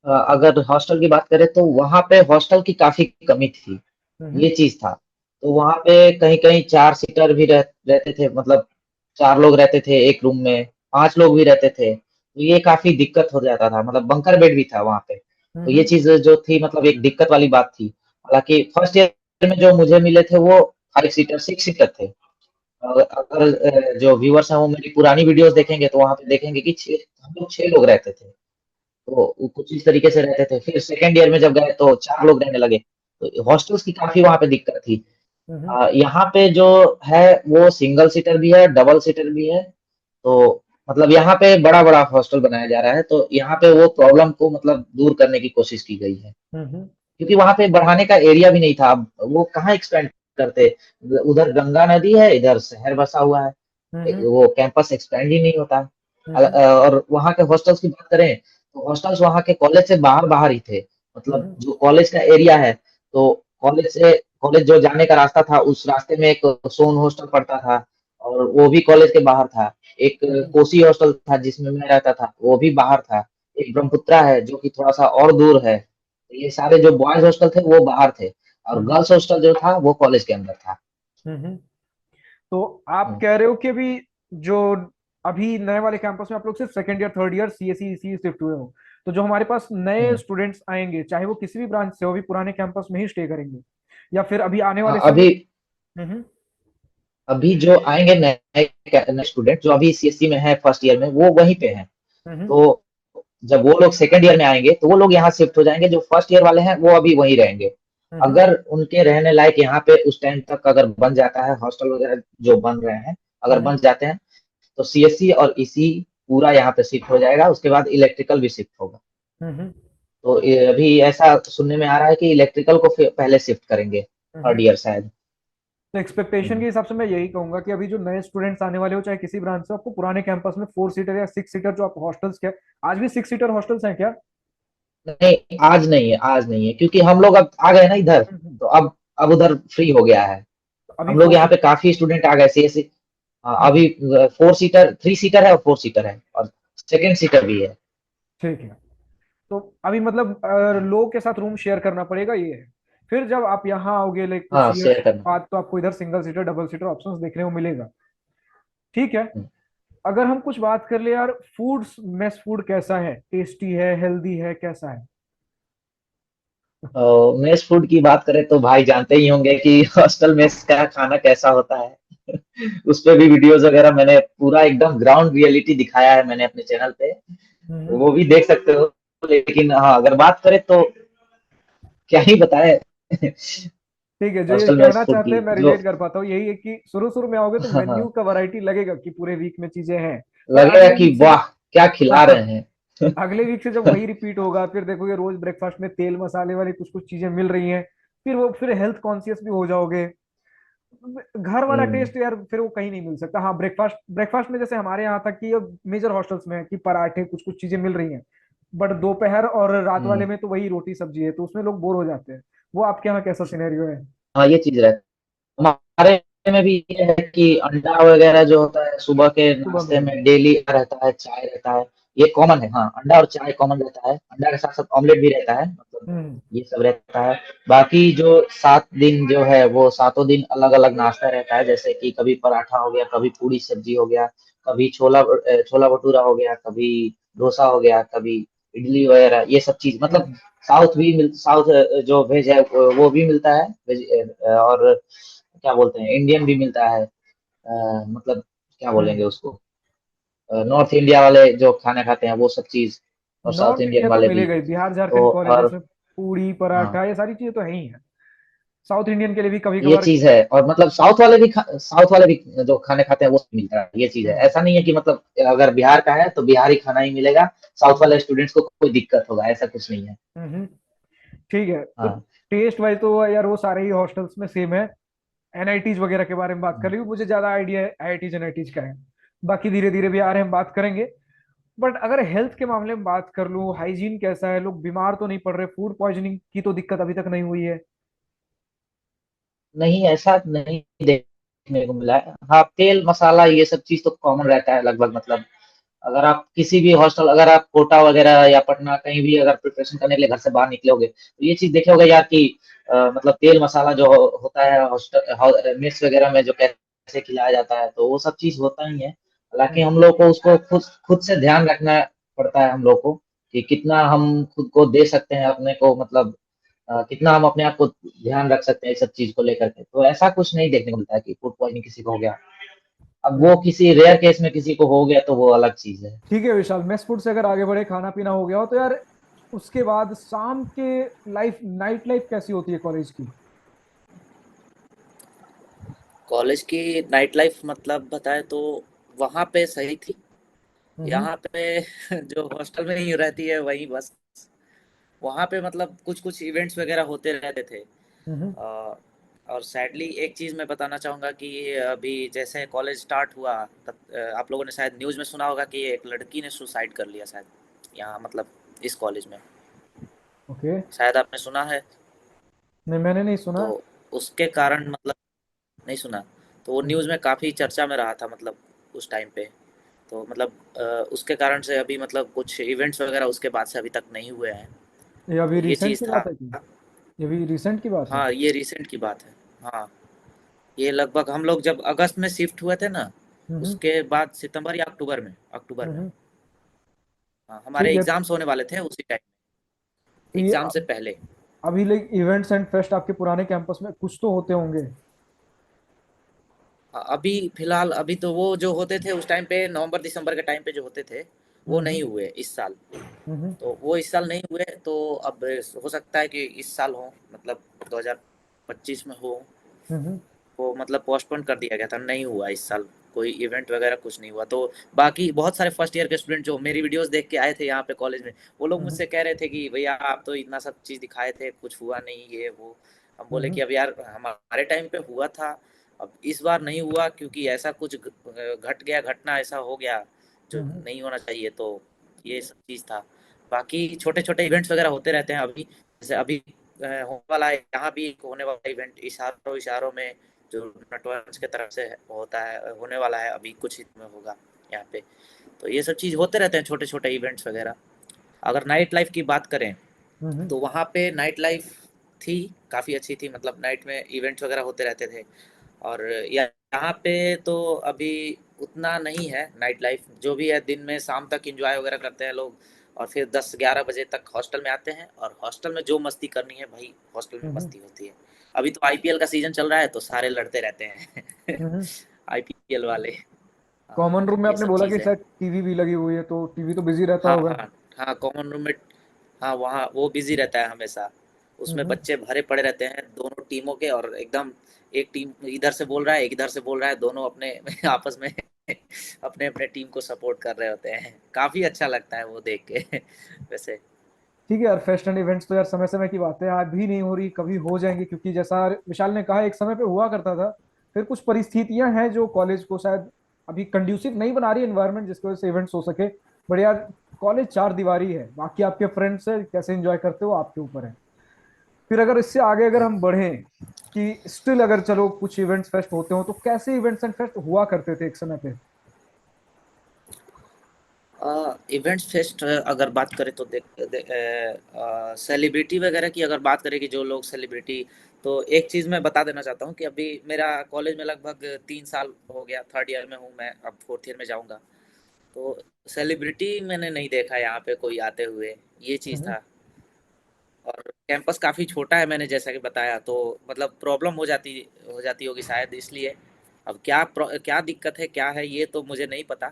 अगर हॉस्टल की बात करें तो वहाँ पे हॉस्टल की काफी कमी थी, हम्म। ये चीज था। तो वहाँ पे कहीं कहीं 4 सीटर भी रहते थे, मतलब 4 लोग रहते थे एक रूम में, 5 लोग भी रहते थे, तो ये काफी दिक्कत हो जाता था। मतलब बंकर बेड भी था वहाँ पे, तो ये हम्म। चीज जो थी मतलब एक दिक्कत वाली बात थी। हालांकि फर्स्ट ईयर में जो मुझे मिले थे वो 5 सीटर 6 सीटर थे। अगर जो व्यूअर्स हैं वो मेरी पुरानी वीडियोस देखेंगे तो वहाँ पे देखेंगे कि हम लोग 6 लोग रहते थे। तो वो कुछ इस तरीके से रहते थे। फिर सेकंड ईयर में जब गए तो 4 लोग रहने लगे, तो हॉस्टल्स की काफी वहाँ पे दिक्कत थी। हम्म। यहाँ पे जो है वो सिंगल सीटर भी है, डबल सीटर भी है। तो मतलब यहाँ पे बड़ा बड़ा हॉस्टल बनाया जा रहा है, तो यहाँ पे वो प्रॉब्लम को मतलब दूर करने की कोशिश की गई है। हम्म। क्योंकि वहाँ पे बढ़ाने का एरिया भी नहीं था, अब वो कहाँ एक्सपेंड करते। उधर गंगा नदी है, इधर शहर बसा हुआ है, हम्म। वो कैंपस एक्सपेंड ही नहीं होता। हम्म। और वहाँ के हॉस्टल्स की बात करें तो हॉस्टल्स वहाँ के कॉलेज से बाहर बाहर ही थे। मतलब हम्म। जो कॉलेज का एरिया है, तो कॉलेज जो जाने का रास्ता था उस रास्ते में एक सोन हॉस्टल पड़ता था, और वो भी कॉलेज के बाहर था। एक हम्म। कोसी हॉस्टल था जिसमें मैं रहता था, वो भी बाहर था। एक ब्रह्मपुत्रा है जो कि थोड़ा सा और दूर है। ये सारे जो बॉयज हॉस्टल थे वो बाहर थे, और हम्म। गर्ल्स हॉस्टल जो था वो कॉलेज के अंदर था। हम्म। तो आप हम्म। कह रहे हो कि अभी जो अभी नए वाले कैंपस में आप लोग सिर्फ second year third year CSC EC shift हुए हो, तो जो हमारे पास नए हम्म। स्टूडेंट्स आएंगे चाहे वो किसी भी ब्रांच से हो, भी पुराने कैंपस में ही स्टे करेंगे या फिर अभी आने वाले समय? अभी हम्म। अभी जो आएंगे नए स्टूडेंट जो अभी सीएससी में है फर्स्ट ईयर में, वो वहीं पे हैं। हम्म। तो जब वो लोग सेकंड ईयर में आएंगे तो वो लोग यहाँ शिफ्ट हो जाएंगे। जो फर्स्ट ईयर वाले हैं वो अभी वहीं रहेंगे। हम्म। अगर उनके रहने लायक यहाँ पे उस टाइम तक अगर बन जाता है, हॉस्टल वगैरह जो बन रहे हैं अगर हम्म। बन जाते हैं, तो सीएससी और ईसी पूरा यहाँ पे शिफ्ट हो जाएगा। उसके बाद इलेक्ट्रिकल भी शिफ्ट होगा। हम्म। तो ये अभी ऐसा सुनने में आ रहा है कि इलेक्ट्रिकल को पहले शिफ्ट करेंगे हम्म। थर्ड ईयर शायद। तो एक्सपेक्टेशन के हिसाब से मैं यही कहूंगा कि अभी जो नए स्टूडेंट्स आने वाले हो चाहे किसी ब्रांच से, आपको पुराने कैंपस में फोर सीटर या सिक्स सीटर जो आप हॉस्टल्स के, आज भी सिक्स सीटर हॉस्टल्स हैं क्या? नहीं, आज नहीं है, आज नहीं है, क्योंकि हम लोग अब आ गए ना इधर, हम्म। तो अब उधर फ्री हो गया है। तो अभी हम लोग फोर यहाँ पे सीटर। काफी स्टूडेंट आ गए सीएससी। हम्म। अभी 4 सीटर 3 सीटर है और 4 सीटर है, और सेकंड सीटर भी है। ठीक है। तो अभी मतलब लोग के साथ रूम शेयर करना पड़ेगा ये है। फिर जब आप यहाँ आओगे लाइक कुछ हाँ, ईयर्स शेयर करना। बाद तो आपको इधर single seater double seater options देखने को मिलेगा। ठीक है। हम्म। अगर हम कुछ बात कर ले यार, फूड्स मेस फूड कैसा है, टेस्टी है हेल्दी है कैसा है? मेस फूड की बात करें तो भाई जानते ही होंगे कि हॉस्टल मेस का खाना कैसा होता है। उस पे भी वीडियोस वगैरह मैंने पूरा एकदम ग्राउंड रियलिटी दिखाया है मैंने अपने चैनल पे, हम्म। वो भी देख सकते हो। लेकिन हाँ, अगर बात करें तो क्या ही बताए। ठीक है, जो ये हॉस्टल कहना मेस फूड चाहते की हैं मैं जो रिलेट कर पाता हूँ, यही है कि शुरू शुरू में आओगे तो मेन्यू का वैरायटी लगेगा कि पूरे वीक में चीजें हैं, पर लगेगा अगले कि वीक से वाह जब क्या खिला रहे हैं। अगले वीक से जब वही रिपीट होगा, फिर देखोगे रोज ब्रेकफास्ट में तेल मसाले वाली कुछ कुछ चीजें मिल रही हैं, फिर हेल्थ कॉन्शियस भी हो जाओगे। घर वाला हम्म। टेस्ट यार फिर वो कहीं नहीं मिल सकता। हाँ, ब्रेकफास्ट ब्रेकफास्ट में जैसे हमारे यहाँ तक कि मेजर हॉस्टल्स में है कि पराठे कुछ कुछ चीजें मिल रही हैं, बट दोपहर और रात वाले हम्म। में तो वही रोटी सब्जी है, तो उसमें लोग बोर हो जाते हैं। वो आपके यहाँ कैसा सिनेरियो है? हाँ, ये चीज रहता है। हमारे में भी ये है कि अंडा वगैरह जो होता है सुबह के सुबह नाश्ते मिलेगा। में डेली रहता है, चाय रहता है। ये कॉमन है। हाँ, अंडा और चाय कॉमन रहता है, अंडा के साथ साथ ऑमलेट भी रहता है, मतलब हम्म। ये सब रहता है। बाकी जो 7 दिन जो है वो सातों दिन अलग अलग नाश्ता रहता है, जैसे कि कभी पराठा हो गया, कभी पूरी सब्जी हो गया, कभी छोला भटूरा हो गया, कभी डोसा हो गया, कभी इडली वगैरह, ये सब चीज मतलब हम्म। साउथ जो वेज है वो भी मिलता है, और क्या बोलते हैं, इंडियन भी मिलता है। मतलब क्या बोलेंगे हम्म। उसको, नॉर्थ इंडिया वाले जो खाना खाते हैं वो सब चीज, और साउथ नॉर्थ इंडियन इंडिया तो वाले भी। मिलेगा ही, बिहार तो झारखंड कॉलेजेस और में पूड़ी हाँ, पराठा ये सारी चीजें तो है ही है। साउथ इंडियन के लिए भी कभी ये कभार। चीज है, और मतलब साउथ वाले भी जो खाने खाते हैं वो मिलता है, ये चीज है। हम्म। ऐसा नहीं है कि मतलब अगर बिहार का है तो बिहारी खाना ही मिलेगा, साउथ हम्म। वाले स्टूडेंट्स को कोई दिक्कत होगा, ऐसा कुछ नहीं है। हम्म। ठीक है, तो हाँ। टेस्ट वाइज तो यार वो सारे ही हॉस्टल्स में सेम है। एनआईटीज वगैरह के बारे में बात कर हम्म। रही हूँ, मुझे ज्यादा आइडिया है आईआईटीज एनआईटीज का है। बाकी धीरे धीरे भी आ रहे हैं, हम बात करेंगे। बट अगर हेल्थ के मामले में बात कर लूँ, हाइजीन कैसा है, लोग बीमार तो नहीं पड़ रहे, फूड पॉइजनिंग की तो दिक्कत अभी तक नहीं हुई है? नहीं, ऐसा नहीं देखने को मिला है। हाँ, तेल मसाला ये सब चीज तो कॉमन रहता है लगभग, मतलब अगर आप किसी भी हॉस्टल, अगर आप कोटा वगैरह या पटना कहीं भी अगर प्रिपरेशन करने के लिए घर से बाहर निकलोगे तो ये चीज देखे होगे यार कि मतलब तेल मसाला जो होता है हॉस्टल मेस वगैरह में जो कैसे खिलाया जाता है, तो वो सब चीज होता ही है। हालांकि हम्म। हम लोग को उसको खुद खुद से ध्यान रखना पड़ता है हम लोग को, कि कितना हम खुद को दे सकते हैं अपने को, मतलब कितना हम अपने आप को ध्यान रख सकते हैं इस सब चीज को लेकर के। तो ऐसा कुछ नहीं देखने को मिलता है कि फूड पॉइजनिंग किसी को हो गया। अब वो हम्म। किसी रेयर केस में किसी को हो गया तो वो अलग चीज है। ठीक है विशाल, मेस फूड से अगर आगे बढ़े, खाना पीना हो गया हो तो यार उसके बाद शाम के लाइफ, नाइट लाइफ कैसी होती है कॉलेज की? कॉलेज की नाइट लाइफ मतलब बताएं तो वहाँ पे सही थी। हम्म। यहाँ पे जो हॉस्टल में ही रहती है वही बस। वहाँ पे मतलब कुछ कुछ इवेंट्स वगैरह होते रहते थे। हम्म। अ, और सैडली एक चीज़ मैं बताना चाहूँगा कि अभी जैसे कॉलेज स्टार्ट हुआ तब आप लोगों ने शायद न्यूज़ में सुना होगा कि एक लड़की ने सुसाइड कर लिया शायद, यहाँ मतलब इस कॉलेज में। ओके। शायद आपने सुना है। नहीं, मैंने नहीं सुना। तो उसके कारण मतलब नहीं सुना। तो वो हम्म। न्यूज़ में काफ़ी चर्चा में रहा था मतलब उस टाइम पे। तो मतलब उसके कारण से अभी मतलब कुछ इवेंट्स वगैरह उसके बाद से अभी तक नहीं हुए हैं। ये तो अभी ये रिसेंट चीज़ की था। बात है कि ये भी रिसेंट की बात है? हाँ, ये रिसेंट की बात है। हाँ, ये लगभग हम लोग जब अगस्त में शिफ्ट हुए थे ना, हम्म। उसके बाद सितंबर या अक्टूबर में। हम्म। हाँ, हमारे ठीक है, एग्ज़ाम्स होने वाले थे उसी टाइम, तो ये एग्ज़ाम से पहले। अभी लाइक इवेंट्स एंड फेस्ट आपके पुराने कैंपस में कुछ तो होते होंगे? अभी फ़िलहाल अभी तो वो जो होते थे उस टाइम पे नवंबर-दिसंबर के टाइम पे जो होते थे, वो हम्म। नहीं हुए इस साल। हम्म। तो वो इस साल नहीं हुए, तो अब हो सकता है कि इस साल हो, मतलब 2025 में हो। हम्म। वो मतलब पोस्टपोन कर दिया गया था, नहीं हुआ इस साल। कोई इवेंट वगैरह कुछ नहीं हुआ। तो बाकी बहुत सारे फर्स्ट ईयर के स्टूडेंट जो मेरी वीडियोस देख के आए थे यहाँ पे कॉलेज में, वो लोग हम्म। मुझसे कह रहे थे कि भैया आप तो इतना सब चीज़ दिखाए थे, कुछ हुआ नहीं ये वो। हम बोले हम्म। कि अब यार हमारे टाइम पे हुआ था, अब इस बार नहीं हुआ क्योंकि ऐसा कुछ घट गया, घटना ऐसा हो गया जो हम्म। नहीं होना चाहिए। तो ये सब चीज़ था। बाकी छोटे छोटे इवेंट्स वगैरह होते रहते हैं अभी। जैसे अभी होने वाला है यहाँ भी एक होने वाला इवेंट, इशारों इशारों में, जो नटवंश की तरफ से होता है, होने वाला है अभी कुछ ही में होगा यहाँ पे। तो ये सब चीज़ होते रहते हैं, छोटे छोटे इवेंट्स वगैरह। अगर नाइट लाइफ की बात करें हम्म। तो वहाँ पे नाइट लाइफ थी, काफ़ी अच्छी थी। मतलब नाइट में इवेंट्स वगैरह होते रहते थे। और यहाँ पे तो अभी उतना नहीं है नाइट लाइफ। जो भी है दिन में शाम तक एंजॉय वगैरह करते हैं लोग, और फिर 10-11 बजे तक हॉस्टल में आते हैं, और हॉस्टल में जो मस्ती करनी है भाई हॉस्टल में हम्म। मस्ती होती है। अभी तो आईपीएल का सीजन चल रहा है तो सारे लड़ते रहते हैं हम्म। आईपीएल वाले। हाँ, कॉमन रूम में ये आपने सब बोला कि चीज़ है। शायद टीवी भी लगी हुई है, तो टीवी तो बिजी रहता हाँ होगा? हाँ हाँ, कॉमन रूम में। हाँ, वहाँ वो बिजी रहता है हमेशा। उसमें हम्म। बच्चे भरे पड़े रहते हैं दोनों टीमों के, और एकदम एक टीम इधर से बोल रहा है, एक इधर से बोल रहा है, दोनों अपने आपस में अपने अपने टीम को सपोर्ट कर रहे होते हैं। काफी अच्छा लगता है वो देख के वैसे। ठीक है यार, फेस्ट एंड इवेंट्स तो यार समय समय की बात है, आज भी नहीं हो रही, कभी हो जाएंगी, क्योंकि जैसा विशाल ने कहा एक समय पे हुआ करता था। फिर कुछ परिस्थितियां हैं जो कॉलेज को शायद अभी कंड्यूसिव नहीं बना रही एनवायरनमेंट, जिसकी वजह से इवेंट्स हो सके। बट यार कॉलेज चार दीवारी है, बाकी आपके फ्रेंड्स से कैसे एंजॉय करते हो आपके ऊपर है। फिर अगर इससे आगे अगर हम बढ़ें कि स्टिल अगर चलो कुछ इवेंट्स फेस्ट होते हो, तो कैसे इवेंट्स एंड फेस्ट हुआ करते थे एक समय पे? इवेंट्स फेस्ट अगर बात करें तो सेलिब्रिटी वगैरह की अगर बात करें कि जो लोग सेलिब्रिटी, तो एक चीज़ मैं बता देना चाहता हूँ कि अभी मेरा कॉलेज में लगभग 3 साल हो गया, थर्ड ईयर में हूँ मैं, अब फोर्थ ईयर में जाऊँगा। तो सेलिब्रिटी मैंने नहीं देखा यहाँ पे कोई आते हुए, ये चीज़ हम्म था। और कैंपस काफ़ी छोटा है, मैंने जैसा कि बताया, तो मतलब प्रॉब्लम हो जाती होगी शायद इसलिए। अब क्या दिक्कत है क्या है ये तो मुझे नहीं पता,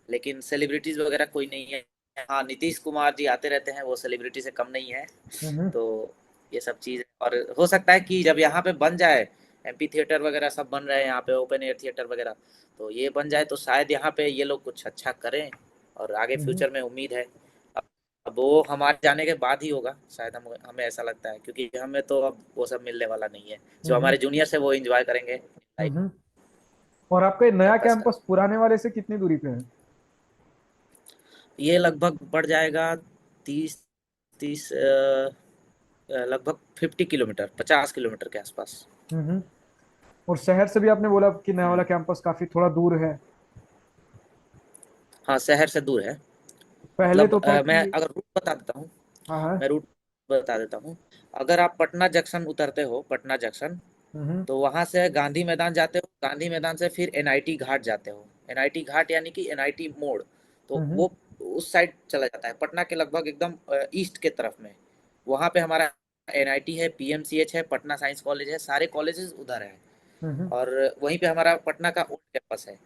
लेकिन सेलिब्रिटीज़ वगैरह कोई नहीं है। हाँ, नीतीश कुमार जी आते रहते हैं, वो सेलिब्रिटी से कम नहीं है। हम्म तो ये सब चीज़, और हो सकता है कि जब यहाँ पे बन जाए, एमपी थिएटर वगैरह सब बन रहे हैं यहाँ पे, ओपन एयर थिएटर वगैरह, तो ये बन जाए तो शायद यहाँ पे ये लोग कुछ अच्छा करें, और आगे हम्म फ्यूचर में उम्मीद है। अब वो हमारे जाने के बाद ही होगा शायद, हमें ऐसा लगता है, क्योंकि हमें तो अब वो सब मिलने वाला नहीं है। जो हम्म हमारे जूनियर्स है वो एंजॉय करेंगे लाइफ हम्म। और आपका ये नया कैंपस का। कैंपस पुराने वाले से कितनी दूरी पे है? ये लगभग पड़ जाएगा 30 30 लगभग 50 किलोमीटर, 50 किलोमीटर के आसपास। हम्म। और शहर से भी आपने बोला कि नया वाला हम्म। कैंपस काफी थोड़ा दूर है। हाँ, शहर से दूर है। पहले मतलब तो था मैं कि अगर रूट बता देता हूँ, हाँ हाँ। मैं रूट बता देता हूँ। अगर आप पटना जंक्शन उतरते हो, पटना जंक्शन, हम्म तो वहाँ से गांधी मैदान जाते हो, गांधी मैदान से फिर एनआईटी घाट जाते हो, एनआईटी घाट यानी कि एनआईटी मोड़, तो हम्म वो उस साइड चला जाता है, पटना के लगभग एकदम ईस्ट के तरफ में। वहाँ पे हमारा एनआईटी है, पीएमसीएच है, पटना साइंस कॉलेज है, सारे कॉलेजेस उधर है। हम्म और वहीं पे हमारा पटना का ओल्ड कैंपस है।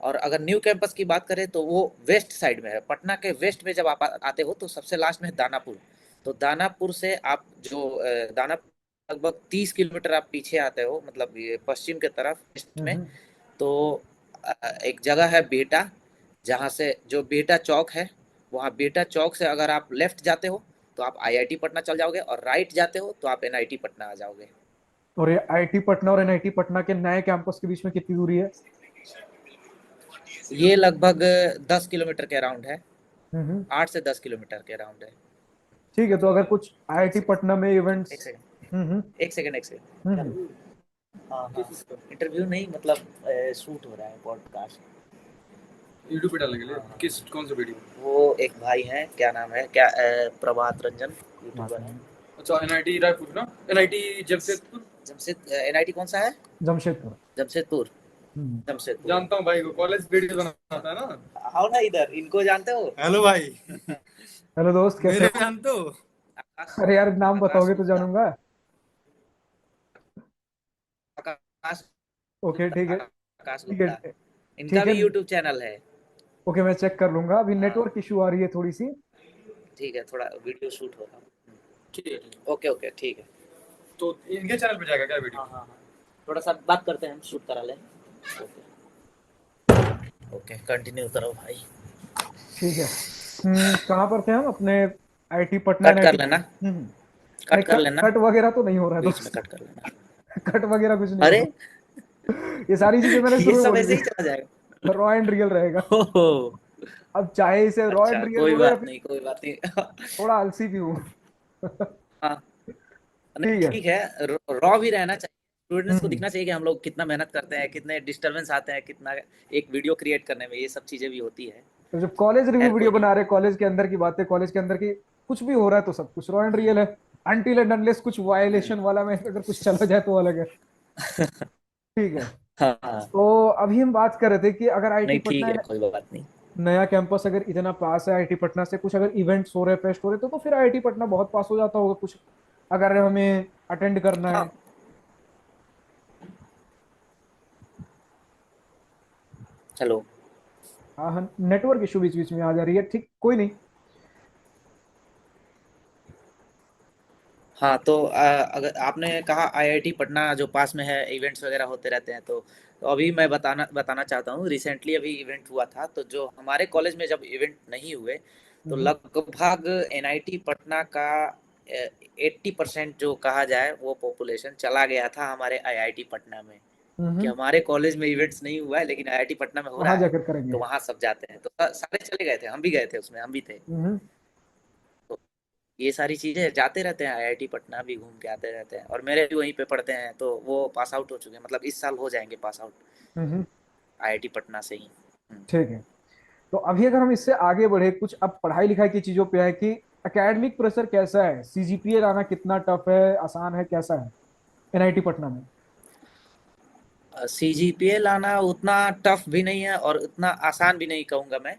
और अगर न्यू कैंपस की बात करें तो वो वेस्ट साइड में है, पटना के वेस्ट में जब आप आते हो तो सबसे लास्ट में है दानापुर। तो दानापुर से आप जो दानापुर लगभग 30 किलोमीटर आप पीछे आते हो, मतलब ये पश्चिम के तरफ वेस्ट में। हम्म। तो एक जगह है बेटा, जहाँ से जो बेटा चौक है, वहाँ बेटा चौक से अगर आप लेफ्ट जाते हो तो आप आईआईटी पटना चल जाओगे, और राइट जाते हो तो आप एनआईटी पटना आ जाओगे। और ये आईटी पटना और एनआईटी पटना के नए कैंपस के बीच में कितनी दूरी है? ये लगभग 10 किलोमीटर के अराउंड है, हम्म। 8 से 10 किलोमीटर के अराउंड है। ठीक है, तो अगर कुछ एक आईआईटी सेकंड, पटना में एक इवेंट्स। सेकंड, हम्म एक सेकंड, एक सेकंड। हम्म। हाँ हाँ, इंटरव्यू नहीं, मतलब शूट हो रहा है पॉडकास्ट। यूट्यूब पे डालने के लिए किस कौन सा वीडियो? वो एक भाई हैं, क्या नाम है, क्या प्रभात रंजन, यूट्यूबर हैं। अच्छा, एनआईटी रायपुर ना, एनआईटी जमशेदपुर। जमशेद एनआईटी कौन सा है? जमशेदपुर। जमशेदपुर, हम्म। जमशेदपुर। जानता हूँ भाई को, कॉलेज वीडियो बनाता है ना। आओ ना इधर, इनको जानते हो? हेलो भाई। हेलो दोस्त, कैसे मेरे हो? जानते हो? आकाश, अरे यार, नाम आकाश बताओगे तो गुप्ता, जानूंगा। आकाश ओके ठीक है। गुप्ता, आकाश ठीक है। गुप्ता। इनका ठीक है। भी यूट्यूब चैनल है। ओके, मैं चेक कर लूंगा, अभी हाँ, नेटवर्क इशू आ रही है थोड़ी सी। ठीक है, थोड़ा वीडियो शूट हो रहा है। ठीक है ठीक है। ओके ओके, ठीक है। तो इनके चैनल पे जाएगा क्या वीडियो? हाँ हाँ हाँ, थोड़ा सा बात करते हैं, हम शूट करा लें। ओके ओके, कंटिन्यू करो भाई। ठीक है। कहाँ पर थे हम अपने? आईटी पटना कट कर एनआईटी। लेना, हम्म। नहीं, कट कर कट लेना, कट वगैरह तो नहीं हो रहा है बीच में दोस्त। कट कर लेना। कट वगैरह कुछ नहीं अरे होगा। ये सारी चीजें मैंने ये शुरू में सब बोली ऐसे थी। ही चला जाएगा। रॉ एंड रियल रहेगा। ओहो, अब चाहे इसे रॉ एंड अच्छा, रियल कोई बोलो या बात फिर नहीं, कोई बात नहीं। थोड़ा आलसी भी हूँ। हाँ, नहीं ठीक है। ठीक है, रॉ भी रहना चाहिए। स्टूडेंट्स को हम्म। दिखना चाहिए कि हम लोग कितना मेहनत करते हैं, कितने डिस्टरबेंस आते हैं, कितना एक वीडियो क्रिएट करने में, ये सब चीजें भी होती है। तो जब कॉलेज रिव्यू खैर वीडियो कोई नहीं। बना रहे, कॉलेज के अंदर की बातें, कॉलेज के अंदर की कुछ भी हो रहा है तो सब कुछ रॉ एंड रियल है। अनटिल एंड अनलेस कुछ वायलेशन वाला में अगर कुछ चला जाए तो अलग है। ठीक है। हाँ हाँ, तो अभी हम बात कर रहे थे कि अगर आईटी नहीं ठीक पटना है, कोई बात नहीं। नया कैंपस अगर इतना पास है आईटी पटना से, कुछ अगर इवेंट्स हो रहे, फेस्ट हो रहे, तो फिर आईटी पटना बहुत पास हो जाता होगा कुछ, अगर हमें अटेंड करना है। हाँ हेलो। हाँ हाँ, नेटवर्क इशू बीच बीच में आ जा रही है, ठीक, कोई नहीं। हाँ, तो अगर आपने कहा आईआईटी पटना जो पास में है, इवेंट्स वगैरह होते रहते हैं, तो अभी मैं बताना बताना चाहता हूँ, रिसेंटली अभी इवेंट हुआ था, तो जो हमारे कॉलेज में जब इवेंट नहीं हुए, तो हम्म लगभग एनआईटी पटना का 80% जो कहा जाए वो पॉपुलेशन चला गया था हमारे आईआईटी पटना में, कि हम्म। हमारे कॉलेज में इवेंट्स नहीं हुआ है लेकिन आईआईटी पटना में हो रहा वहां है, जाकर करेंगे। तो वहाँ सब जाते हैं, तो सारे चले गए थे, हम भी गए थे उसमें, हम भी थे। हम्म तो ये सारी चीज़ें जाते रहते हैं, आईआईटी पटना भी घूम के आते रहते हैं, और मेरे भी वहीं पे पढ़ते हैं, तो वो पास आउट हो चुके हैं, मतलब इस साल हो जाएंगे पास आउट हम्म। आईआईटी पटना से ही। ठीक है। तो अभी अगर हम इससे आगे बढ़े, कुछ अब पढ़ाई लिखाई की चीजों पे है कि एकेडमिक प्रेशर कैसा है, सीजीपीए लाना कितना टफ है, आसान है, कैसा है एनआईटी पटना में? सीजीपीए लाना उतना टफ भी नहीं है और उतना आसान भी नहीं कहूँगा मैं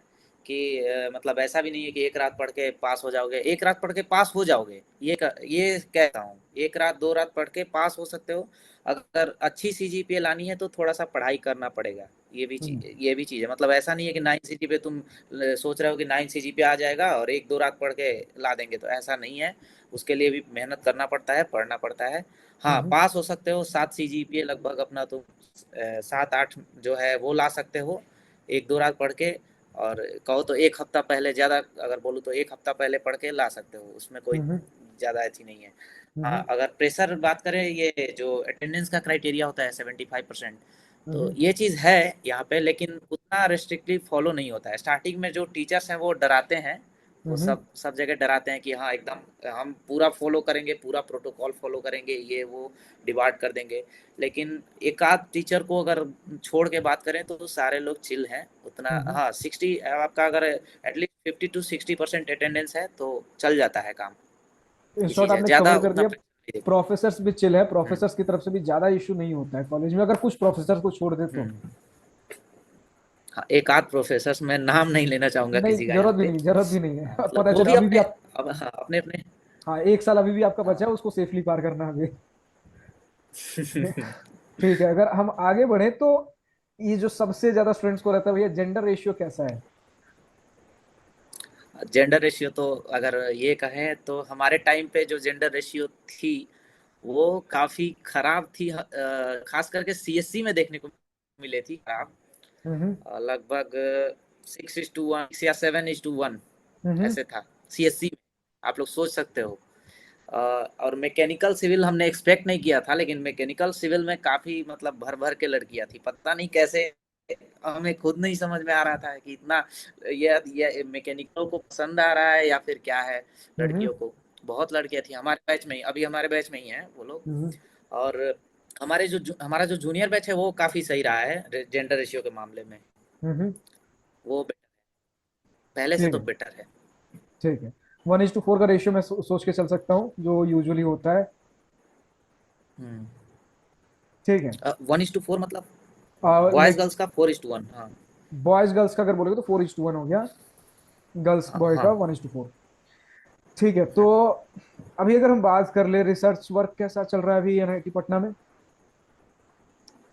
कि मतलब ऐसा भी नहीं है कि एक रात पढ़ के पास हो जाओगे। एक रात पढ़ के पास हो जाओगे, ये कहता हूँ। एक रात दो रात पढ़ के पास हो सकते हो। अगर अच्छी सीजीपीए लानी है तो थोड़ा सा पढ़ाई करना पड़ेगा। हम्म। ये भी चीज़ है। मतलब ऐसा नहीं है कि 9 सीजीपीए तुम सोच रहे हो कि 9 सीजीपीए आ जाएगा और एक दो रात पढ़ के ला देंगे, तो ऐसा नहीं है। उसके लिए भी मेहनत करना पड़ता है, पढ़ना पड़ता है। हाँ, हम्म। पास हो सकते हो। 7 सीजीपीए लगभग अपना तुम 7-8 जो है वो ला सकते हो एक दो रात पढ़ के। और कहो तो एक हफ्ता पहले, ज़्यादा अगर बोलूँ तो एक हफ्ता पहले पढ़ के ला सकते हो, उसमें कोई हम्म। ज़्यादा अच्छी नहीं है। हम्म। हाँ, अगर प्रेशर बात करें, ये जो अटेंडेंस का क्राइटेरिया होता है 75%, तो हम्म। ये चीज़ है यहाँ पे, लेकिन उतना रिस्ट्रिक्टली फॉलो नहीं होता है। स्टार्टिंग में जो टीचर्स हैं वो डराते हैं, वो हम्म। सब सब जगह डराते हैं कि हाँ एकदम हम पूरा फॉलो करेंगे, पूरा प्रोटोकॉल फॉलो करेंगे, ये वो डिबार्ट कर देंगे। लेकिन एक आध टीचर को अगर छोड़ के बात करें तो सारे लोग चिल हैं उतना। हम्म। हाँ, 60 आपका अगर एटलीस्ट 50 to 60% अटेंडेंस है तो चल जाता है काम। इन ये शॉर्ट चीज़ है, आपने ज़्यादा कवर कर उतना दिया। प्रेशर नहीं देते। प्रोफेसर्स भी चिल है, हम्म, प्रोफेसर्स की तरफ से भी ज्यादा इशू नहीं होता है कॉलेज में, अगर कुछ प्रोफेसर को छोड़ दे तो। हम्म। हाँ, एक आध प्रोफेसर, मैं नाम नहीं लेना चाहूँगा नहीं, किसी का जरूरत यहाँ भी पे। नहीं, जरूरत भी नहीं है। मतलब पता वो चले भी अभी भी अपने आप। अब, हाँ, अपने अपने। हाँ, एक साल अभी भी आपका बचा हाँ। है, उसको सेफली पार करना है अभी। ठीक है, अगर हम आगे बढ़े तो ये जो सबसे ज्यादा स्टूडेंट्स को रहता है भैया, जेंडर रेशियो कैसा है? जेंडर रेशियो तो अगर ये कहें तो हमारे टाइम पे जो जेंडर रेशियो थी वो काफ़ी खराब थी। खास करके सीएससी में देखने को मिली थी खराब। हम्म। लगभग 6:1 या 7:1 हम्म। ऐसे था सीएससी में। आप लोग सोच सकते हो। और मैकेनिकल सिविल हमने एक्सपेक्ट नहीं किया था, लेकिन मैकेनिकल सिविल में काफ़ी मतलब भर भर के लड़कियां थी। पता नहीं कैसे, हमें खुद नहीं समझ में आ रहा था कि इतना ये मैकेनिकल को पसंद आ रहा है या फिर क्या है हम्म। लड़कियों को। बहुत लड़कियां थी हमारे बैच में ही, अभी हमारे बैच में ही हैं वो लोग। हम्म। और हमारा जो जूनियर बैच है वो काफ़ी सही रहा है जेंडर रेशियो के मामले में। हम्म। वो पहले से ठीक तो है। बेटर है। ठीक है। 1:4 का रेशियो मैं सोच के चल सकता हूँ जो यूजुअली होता है। हम्म। ठीक है। 1:4 मतलब बॉयज लाइक गर्ल्स का 4:1। हाँ। बॉयज गर्ल्स का अगर बोलोगे तो 4:1 हो गया, गर्ल्स हाँ बॉय हाँ। का 1:4। ठीक है। तो अभी अगर हम बात कर ले, रिसर्च वर्क कैसा चल रहा है अभी एनआईटी पटना में?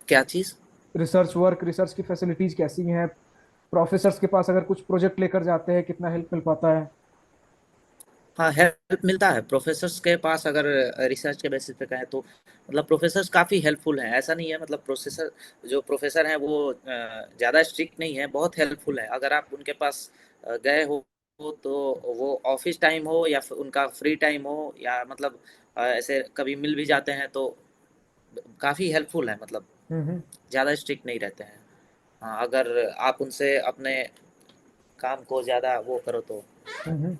क्या चीज़? रिसर्च वर्क, रिसर्च की फैसिलिटीज कैसी हैं? प्रोफेसर्स के पास अगर कुछ प्रोजेक्ट लेकर जाते हैं, कितना हेल्प मिल पाता है? हाँ, हेल्प मिलता है प्रोफेसर्स के पास। अगर रिसर्च के बेसिस पे कहें तो मतलब प्रोफेसर्स काफ़ी हेल्पफुल हैं। ऐसा नहीं है, मतलब प्रोफेसर जो प्रोफेसर हैं वो ज़्यादा स्ट्रिक्ट नहीं है, बहुत हेल्पफुल है। अगर आप उनके पास गए हो तो वो ऑफिस टाइम हो या फिर उनका फ्री टाइम हो या मतलब ऐसे कभी मिल भी जाते हैं तो काफ़ी हेल्पफुल है। मतलब हम्म। ज़्यादा स्ट्रिक्ट नहीं रहते हैं। हाँ, अगर आप उनसे अपने काम को ज़्यादा वो करो तो हम्म।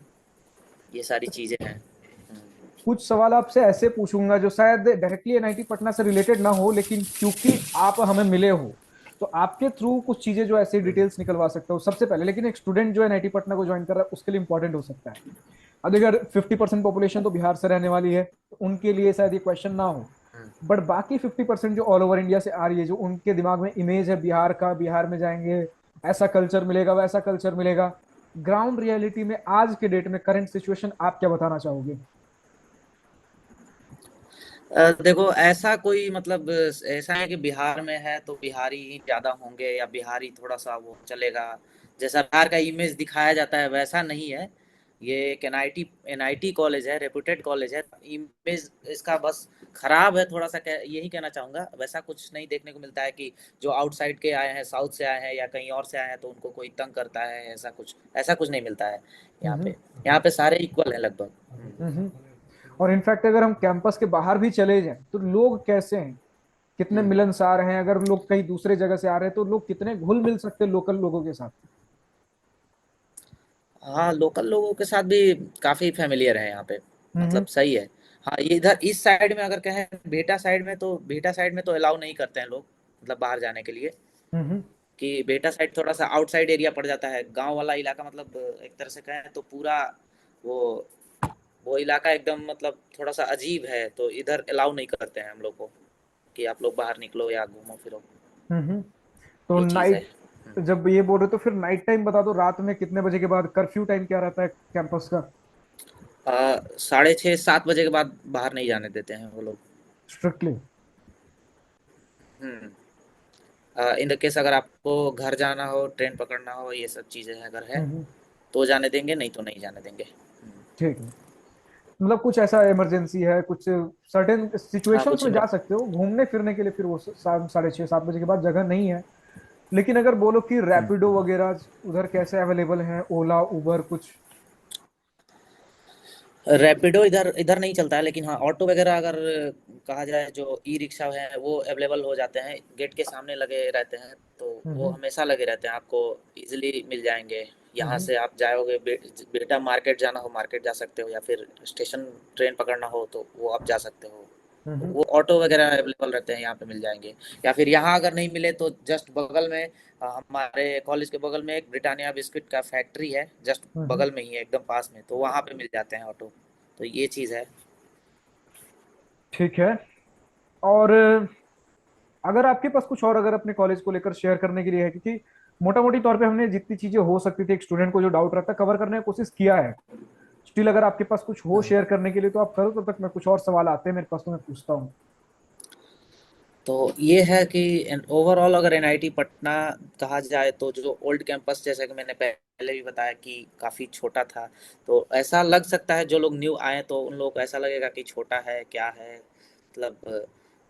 ये सारी चीज़ें हैं। कुछ सवाल आपसे ऐसे पूछूंगा जो शायद डायरेक्टली एनआईटी पटना से रिलेटेड ना हो, लेकिन क्योंकि आप हमें मिले हो तो आपके थ्रू कुछ चीजें जो ऐसी डिटेल्स निकलवा सकता हूँ सबसे पहले। लेकिन एक स्टूडेंट जो एनआईटी पटना को ज्वाइन कर रहा है उसके लिए इंपॉर्टेंट हो सकता है। अब अगर 50% पॉपुलेशन तो बिहार से रहने वाली है तो उनके लिए शायद ये क्वेश्चन ना हो, बट बाकी 50% जो ऑल ओवर इंडिया से आ रही है, जो उनके दिमाग में इमेज है बिहार का, बिहार में जाएंगे ऐसा कल्चर मिलेगा, वैसा कल्चर मिलेगा, ग्राउंड रियलिटी में आज के डेट में करंट सिचुएशन आप क्या बताना चाहोगे? देखो ऐसा कोई मतलब ऐसा है कि बिहार में है तो बिहारी ही ज़्यादा होंगे या बिहारी थोड़ा सा वो चलेगा, जैसा बिहार का इमेज दिखाया जाता है वैसा नहीं है। ये एक एनआईटी कॉलेज है, रेपुटेड कॉलेज है। इमेज इसका बस खराब है थोड़ा सा, यही कहना चाहूँगा। वैसा कुछ नहीं देखने को मिलता है कि जो आउटसाइड के आए हैं, साउथ से आए हैं या कहीं और से आए हैं तो उनको कोई तंग करता है। ऐसा कुछ नहीं मिलता है यहाँ हम्म। पे। यहाँ पे सारे इक्वल हैं लगभग। हम्म। और इनफैक्ट अगर हम कैंपस के बाहर भी चले जाएं तो लोग कैसे हैं, कितने हम्म। मिलनसार हैं? अगर लोग कहीं दूसरे जगह से आ रहे हैं तो लोग कितने घुल मिल सकते हैं लोकल लोगों के साथ? हाँ, लोकल लोगों के साथ भी काफ़ी फ़ैमिलियर है यहाँ पे। हम्म। मतलब सही है। हाँ, ये इधर इस साइड में अगर कहें, बिहटा साइड में तो अलाउ नहीं करते हैं लोग मतलब बाहर जाने के लिए। हम्म। कि बेटा साइड थोड़ा सा आउटसाइड एरिया पड़ जाता है, गांव वाला इलाका, मतलब एक तरह से कहें तो पूरा वो वो इलाका एकदम मतलब थोड़ा सा अजीब है, तो इधर अलाउ नहीं करते हैं हम लोग को कि आप लोग बाहर निकलो या घूमो फिरो। हम्म। तो ये चीज़ है। नाइट, जब ये बोल रहे हो तो फिर नाइट टाइम बता दो, रात में कितने बजे के बाद कर्फ्यू टाइम क्या रहता है कैंपस का? 6:30-7 बजे के बाद बाहर नहीं जाने देते हैं वो लोग। Strictly? Hmm. In the case अगर आपको घर जाना हो, ट्रेन पकड़ना हो, ये सब चीज़ें अगर है हम्म। तो जाने देंगे, नहीं तो नहीं जाने देंगे। ठीक है। मतलब कुछ ऐसा इमरजेंसी है, कुछ सर्टेन हाँ सिचुएशंस कुछ में जा सकते हो घूमने फिरने के लिए, फिर वो शाम 6:30 7 बजे के बाद जगह नहीं है। लेकिन अगर बोलो कि रैपिडो वगैरह उधर कैसे अवेलेबल है, ओला उबर कुछ? रैपिडो इधर इधर नहीं चलता है, लेकिन हाँ ऑटो वगैरह अगर कहा जाए, जो ई रिक्शा है वो अवेलेबल हो जाते हैं, गेट के सामने लगे रहते हैं, तो वो हम्म। हमेशा लगे रहते हैं, आपको इजीली मिल जाएंगे। यहाँ हम्म। से आप जाओगे, बेटा मार्केट जाना हो मार्केट जा सकते हो, या फिर स्टेशन ट्रेन पकड़ना हो तो वो आप जा सकते हो। तो हम्म। वो ऑटो वगैरह अवेलेबल रहते हैं, यहाँ पे मिल जाएंगे। या फिर यहाँ अगर नहीं मिले तो जस्ट बगल में हमारे कॉलेज के बगल में एक ब्रिटानिया बिस्किट का फैक्ट्री है, जस्ट हम्म। बगल में ही है, एकदम पास में, तो वहाँ पे मिल जाते हैं ऑटो। तो ये चीज़ है। ठीक है। और अगर आपके पास कुछ और अगर अपने कॉलेज को लेकर शेयर करने के लिए है, क्योंकि मोटा मोटी तौर पे हमने जितनी चीजें हो सकती थी एक स्टूडेंट को जो डाउट रहता है कवर करने की कोशिश किया है। स्टिल अगर आपके पास कुछ हो शेयर करने के लिए तो आप करो, तब तक मैं कुछ और सवाल आते हैं मेरे पास तो मैं पूछता हूँ। तो ये है कि ओवरऑल अगर एनआईटी पटना कहा जाए तो जो ओल्ड कैंपस, जैसा कि मैंने पहले भी बताया कि काफ़ी छोटा था, तो ऐसा लग सकता है जो लोग न्यू आए तो उन लोगों को ऐसा लगेगा कि छोटा है क्या है, मतलब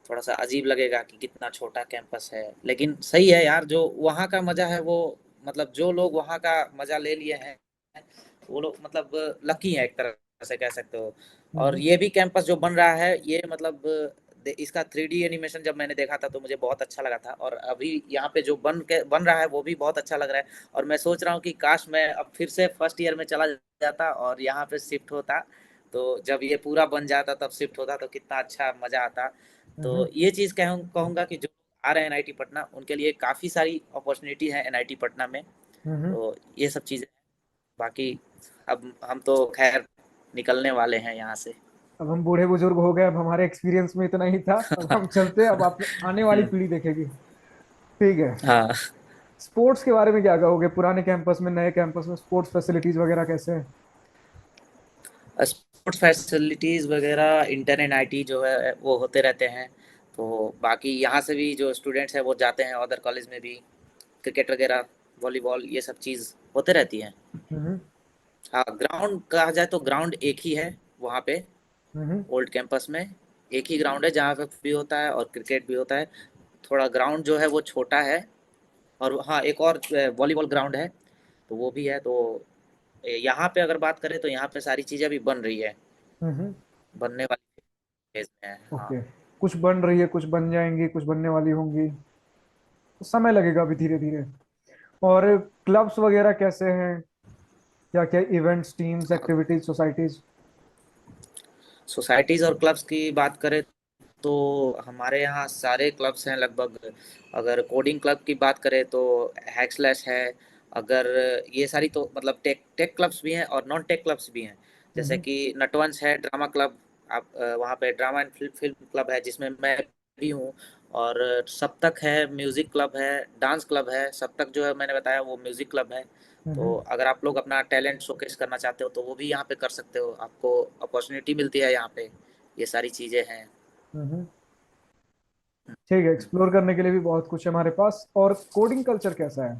थोड़ा सा अजीब लगेगा कि कितना छोटा कैंपस है। लेकिन सही है यार, जो वहाँ का मज़ा है वो, मतलब जो लोग वहाँ का मज़ा ले लिए हैं वो लोग मतलब लकी हैं एक तरह से कह सकते हो। और हम्म। ये भी कैंपस जो बन रहा है ये मतलब इसका 3D एनिमेशन जब मैंने देखा था तो मुझे बहुत अच्छा लगा था, और अभी यहाँ पे जो बन रहा है वो भी बहुत अच्छा लग रहा है। और मैं सोच रहा हूँ कि काश मैं अब फिर से फर्स्ट ईयर में चला जाता और यहाँ पे शिफ्ट होता, तो जब ये पूरा बन जाता तब शिफ्ट होता तो कितना अच्छा मज़ा आता। हम्म। तो ये चीज़ कहूँगा कि जो आ रहे हैं एनआईटी पटना उनके लिए काफ़ी सारी अपॉर्चुनिटी है एनआईटी पटना में। हम्म। तो ये सब चीज़ें, बाकी अब हम तो खैर निकलने वाले हैं यहाँ से। अब हम बूढ़े बुजुर्ग हो गए, अब हमारे एक्सपीरियंस में इतना ही था, अब हम चलते हैं, अब आप आने वाली पीढ़ी देखेगी। ठीक है। हाँ, स्पोर्ट्स के बारे में क्या कहोगे, पुराने कैंपस में नए कैंपस में स्पोर्ट्स फैसिलिटीज वगैरह कैसे हैं? स्पोर्ट्स फैसिलिटीज़ वगैरह इंटर एनआईटी जो है वो होते रहते हैं। तो बाकी यहाँ से भी जो स्टूडेंट्स हैं वो जाते हैं अदर कॉलेज में भी, क्रिकेट वगैरह, वॉलीबॉल, ये सब चीज़ होते रहती है। हम्म। हाँ, ग्राउंड कहा जाए तो ग्राउंड एक ही है वहाँ पे, हम्म। ओल्ड कैंपस में एक ही ग्राउंड है जहाँ पे भी होता है और क्रिकेट भी होता है। थोड़ा ग्राउंड जो है वो छोटा है, और हाँ एक और वॉलीबॉल ग्राउंड है, तो वो भी है। तो यहाँ पे अगर बात करें तो यहाँ पे सारी चीज़ें अभी बन रही है, हम्म। बनने वाली फेज में है। हाँ, ओके। कुछ बन रही है, कुछ बन जाएंगी, कुछ बनने वाली होंगी, तो समय लगेगा अभी धीरे धीरे। और क्लब्स वगैरह कैसे हैं, क्या क्या events, teams, activities, societies? Societies और क्लब्स की बात करें तो हमारे यहाँ सारे क्लब्स हैं लगभग। अगर कोडिंग क्लब की बात करें तो हैक्सलैश है। अगर ये सारी तो मतलब टेक टेक क्लब्स भी हैं और नॉन टेक क्लब्स भी हैं। जैसे हम्म। कि नटवंश है ड्रामा क्लब, आप वहाँ पे ड्रामा एंड फिल्म क्लब है जिसमें मैं भी हूँ। और सप्तक है म्यूज़िक क्लब है, डांस क्लब है। सप्तक जो है मैंने बताया वो म्यूज़िक क्लब है। तो हम्म। अगर आप लोग अपना टैलेंट शोकेस करना चाहते हो तो वो भी यहाँ पे कर सकते हो, आपको अपॉर्चुनिटी मिलती है यहाँ पे। ये सारी चीज़ें हैं। हम्म। ठीक है, एक्सप्लोर करने के लिए भी बहुत कुछ है हमारे पास। और कोडिंग कल्चर कैसा है?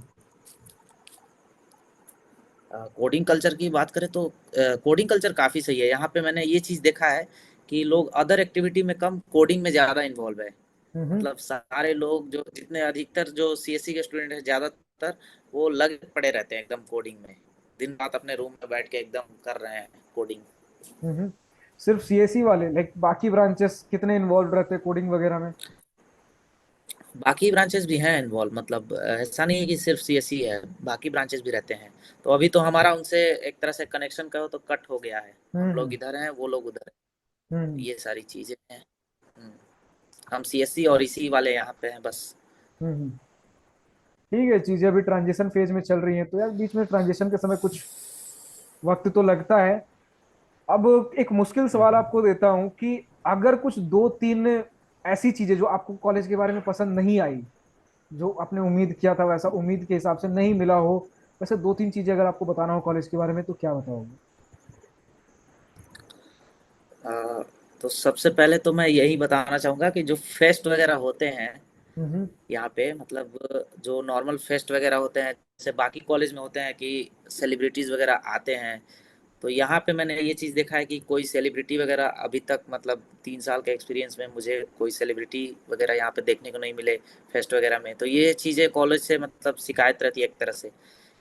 कोडिंग कल्चर की बात करें तो कोडिंग कल्चर काफ़ी सही है यहाँ पे। मैंने ये चीज़ देखा है कि लोग अदर एक्टिविटी में कम, कोडिंग में ज़्यादा इन्वॉल्व है। हम्म। मतलब सारे लोग जो जितने अधिकतर जो सीएससी के स्टूडेंट हैं ज़्यादातर वो लगे पड़े रहते हैं एकदम कोडिंग में, दिन रात अपने रूम में बैठ के एकदम कर रहे हैं कोडिंग। हम्म। सिर्फ सीएसई वाले, लाइक बाकी ब्रांचेस कितने इन्वॉल्व रहते हैं कोडिंग वगैरह में? बाकी ब्रांचेस भी हैं इन्वॉल्व, मतलब ऐसा नहीं है कि सिर्फ सीएससी है, बाकी ब्रांचेस भी रहते हैं। तो अभी तो हमारा उनसे एक तरह से कनेक्शन कहो तो कट हो गया है, हम लोग हम्म। इधर हैं वो लोग उधर हैं, हम्म। ये सारी चीज़ें हैं। हम्म, हम सीएससी और इसी वाले यहाँ पे हैं बस। हम्म। ठीक है, चीजें अभी ट्रांजिशन फेज में चल रही हैं, तो यार बीच में ट्रांजिशन के समय कुछ वक्त तो लगता है। अब एक मुश्किल सवाल हम्म। आपको देता हूं कि अगर कुछ दो तीन ऐसी चीजें जो आपको कॉलेज के बारे में पसंद नहीं आई, जो आपने उम्मीद किया था वैसा उम्मीद के हिसाब से नहीं मिला हो, वैसे दो तीन चीजें अगर आपको बताना हो कॉलेज के बारे में तो क्या बताओगे? अ, तो सबसे पहले तो मैं यही बताना चाहूँगा कि जो फेस्ट वगैरह होते हैं हम्म। यहाँ पे, मतलब जो नॉर्मल फेस्ट वगैरह होते हैं जैसे बाकी कॉलेज में होते हैं कि सेलिब्रिटीज़ वगैरह आते हैं, तो यहाँ पे मैंने ये चीज़ देखा है कि कोई सेलिब्रिटी वगैरह अभी तक, मतलब 3 साल के एक्सपीरियंस में मुझे कोई सेलिब्रिटी वगैरह यहाँ पे देखने को नहीं मिले फेस्ट वगैरह में। तो ये चीज़ें कॉलेज से मतलब शिकायत रहती है एक तरह से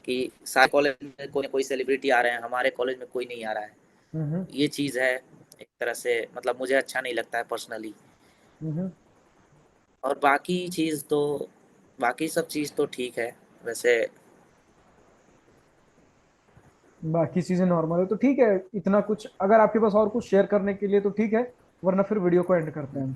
कि सारे कॉलेज में कोई ना कोई सेलिब्रिटी आ रहे हैं, हमारे कॉलेज में कोई नहीं आ रहा है। हम्म। ये चीज़ है एक तरह से, मतलब मुझे अच्छा नहीं लगता है पर्सनली। हम्म। और बाकी सब चीज़ तो ठीक है वैसे। बाकी चीजें नॉर्मल है तो ठीक है। इतना कुछ अगर आपके पास और कुछ शेयर करने के लिए तो ठीक है, वरना फिर वीडियो को एंड करते हैं हम।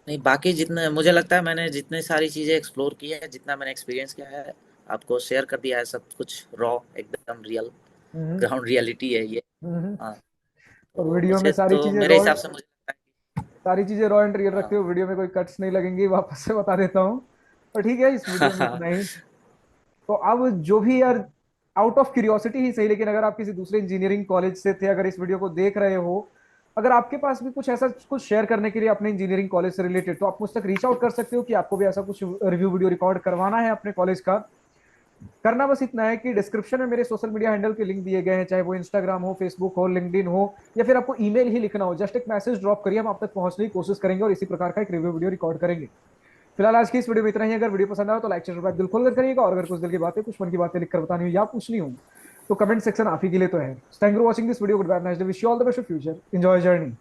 नहीं, बाकी जितने मुझे लगता है मैंने जितनी सारी चीज़ें एक्सप्लोर की है, जितना मैंने एक्सपीरियंस किया है, आपको शेयर कर दिया है सब कुछ रॉ, एकदम रियल हम्म। ग्राउंड रियलिटी है ये। हम्म। हाँ, और तो वीडियो में मुझे सारी तो चीजें मेरे रॉ, हिसाब से मुझे लगता है सारी चीजें रॉ एंड रियल हाँ रखते हो, वीडियो में कोई कट्स नहीं लगेंगे, वापस से बता देता हूँ। तो ठीक है, इस वीडियो में हाँ इतना ही। तो अब जो भी यार, आउट ऑफ क्यूरियोसिटी ही सही, लेकिन अगर आप किसी दूसरे इंजीनियरिंग कॉलेज से थे, अगर इस वीडियो को देख रहे हो, अगर आपके पास भी कुछ ऐसा कुछ शेयर करने के लिए अपने इंजीनियरिंग कॉलेज से रिलेटेड, तो आप मुझ तक रीच आउट कर सकते हो कि आपको भी ऐसा कुछ रिव्यू वीडियो रिकॉर्ड करवाना है अपने कॉलेज का। करना बस इतना है कि डिस्क्रिप्शन में मेरे सोशल मीडिया हैंडल के लिंक दिए गए हैं, चाहे वो इंस्टाग्राम हो, फेसबुक हो, लिंक्डइन हो, या फिर आपको ईमेल ही लिखना हो, जस्ट एक मैसेज ड्रॉप करिए, हम आप तक पहुंचने की कोशिश करेंगे और इसी प्रकार का एक रिव्यू वीडियो रिकॉर्ड करेंगे। फिलहाल आज की इस वीडियो में इतना ही। अगर वीडियो पसंद आया तो लाइक शेयर दिल खोल कर करिएगा, और अगर कुछ दिल की बातें, कुछ मन की बातें लिखकर बतानी हो या पूछनी हो, तो कमेंट सेक्शन आप ही के लिए तो है। Thank you for watching this video. Goodbye, nice day, wish you all the best for future, enjoy journey.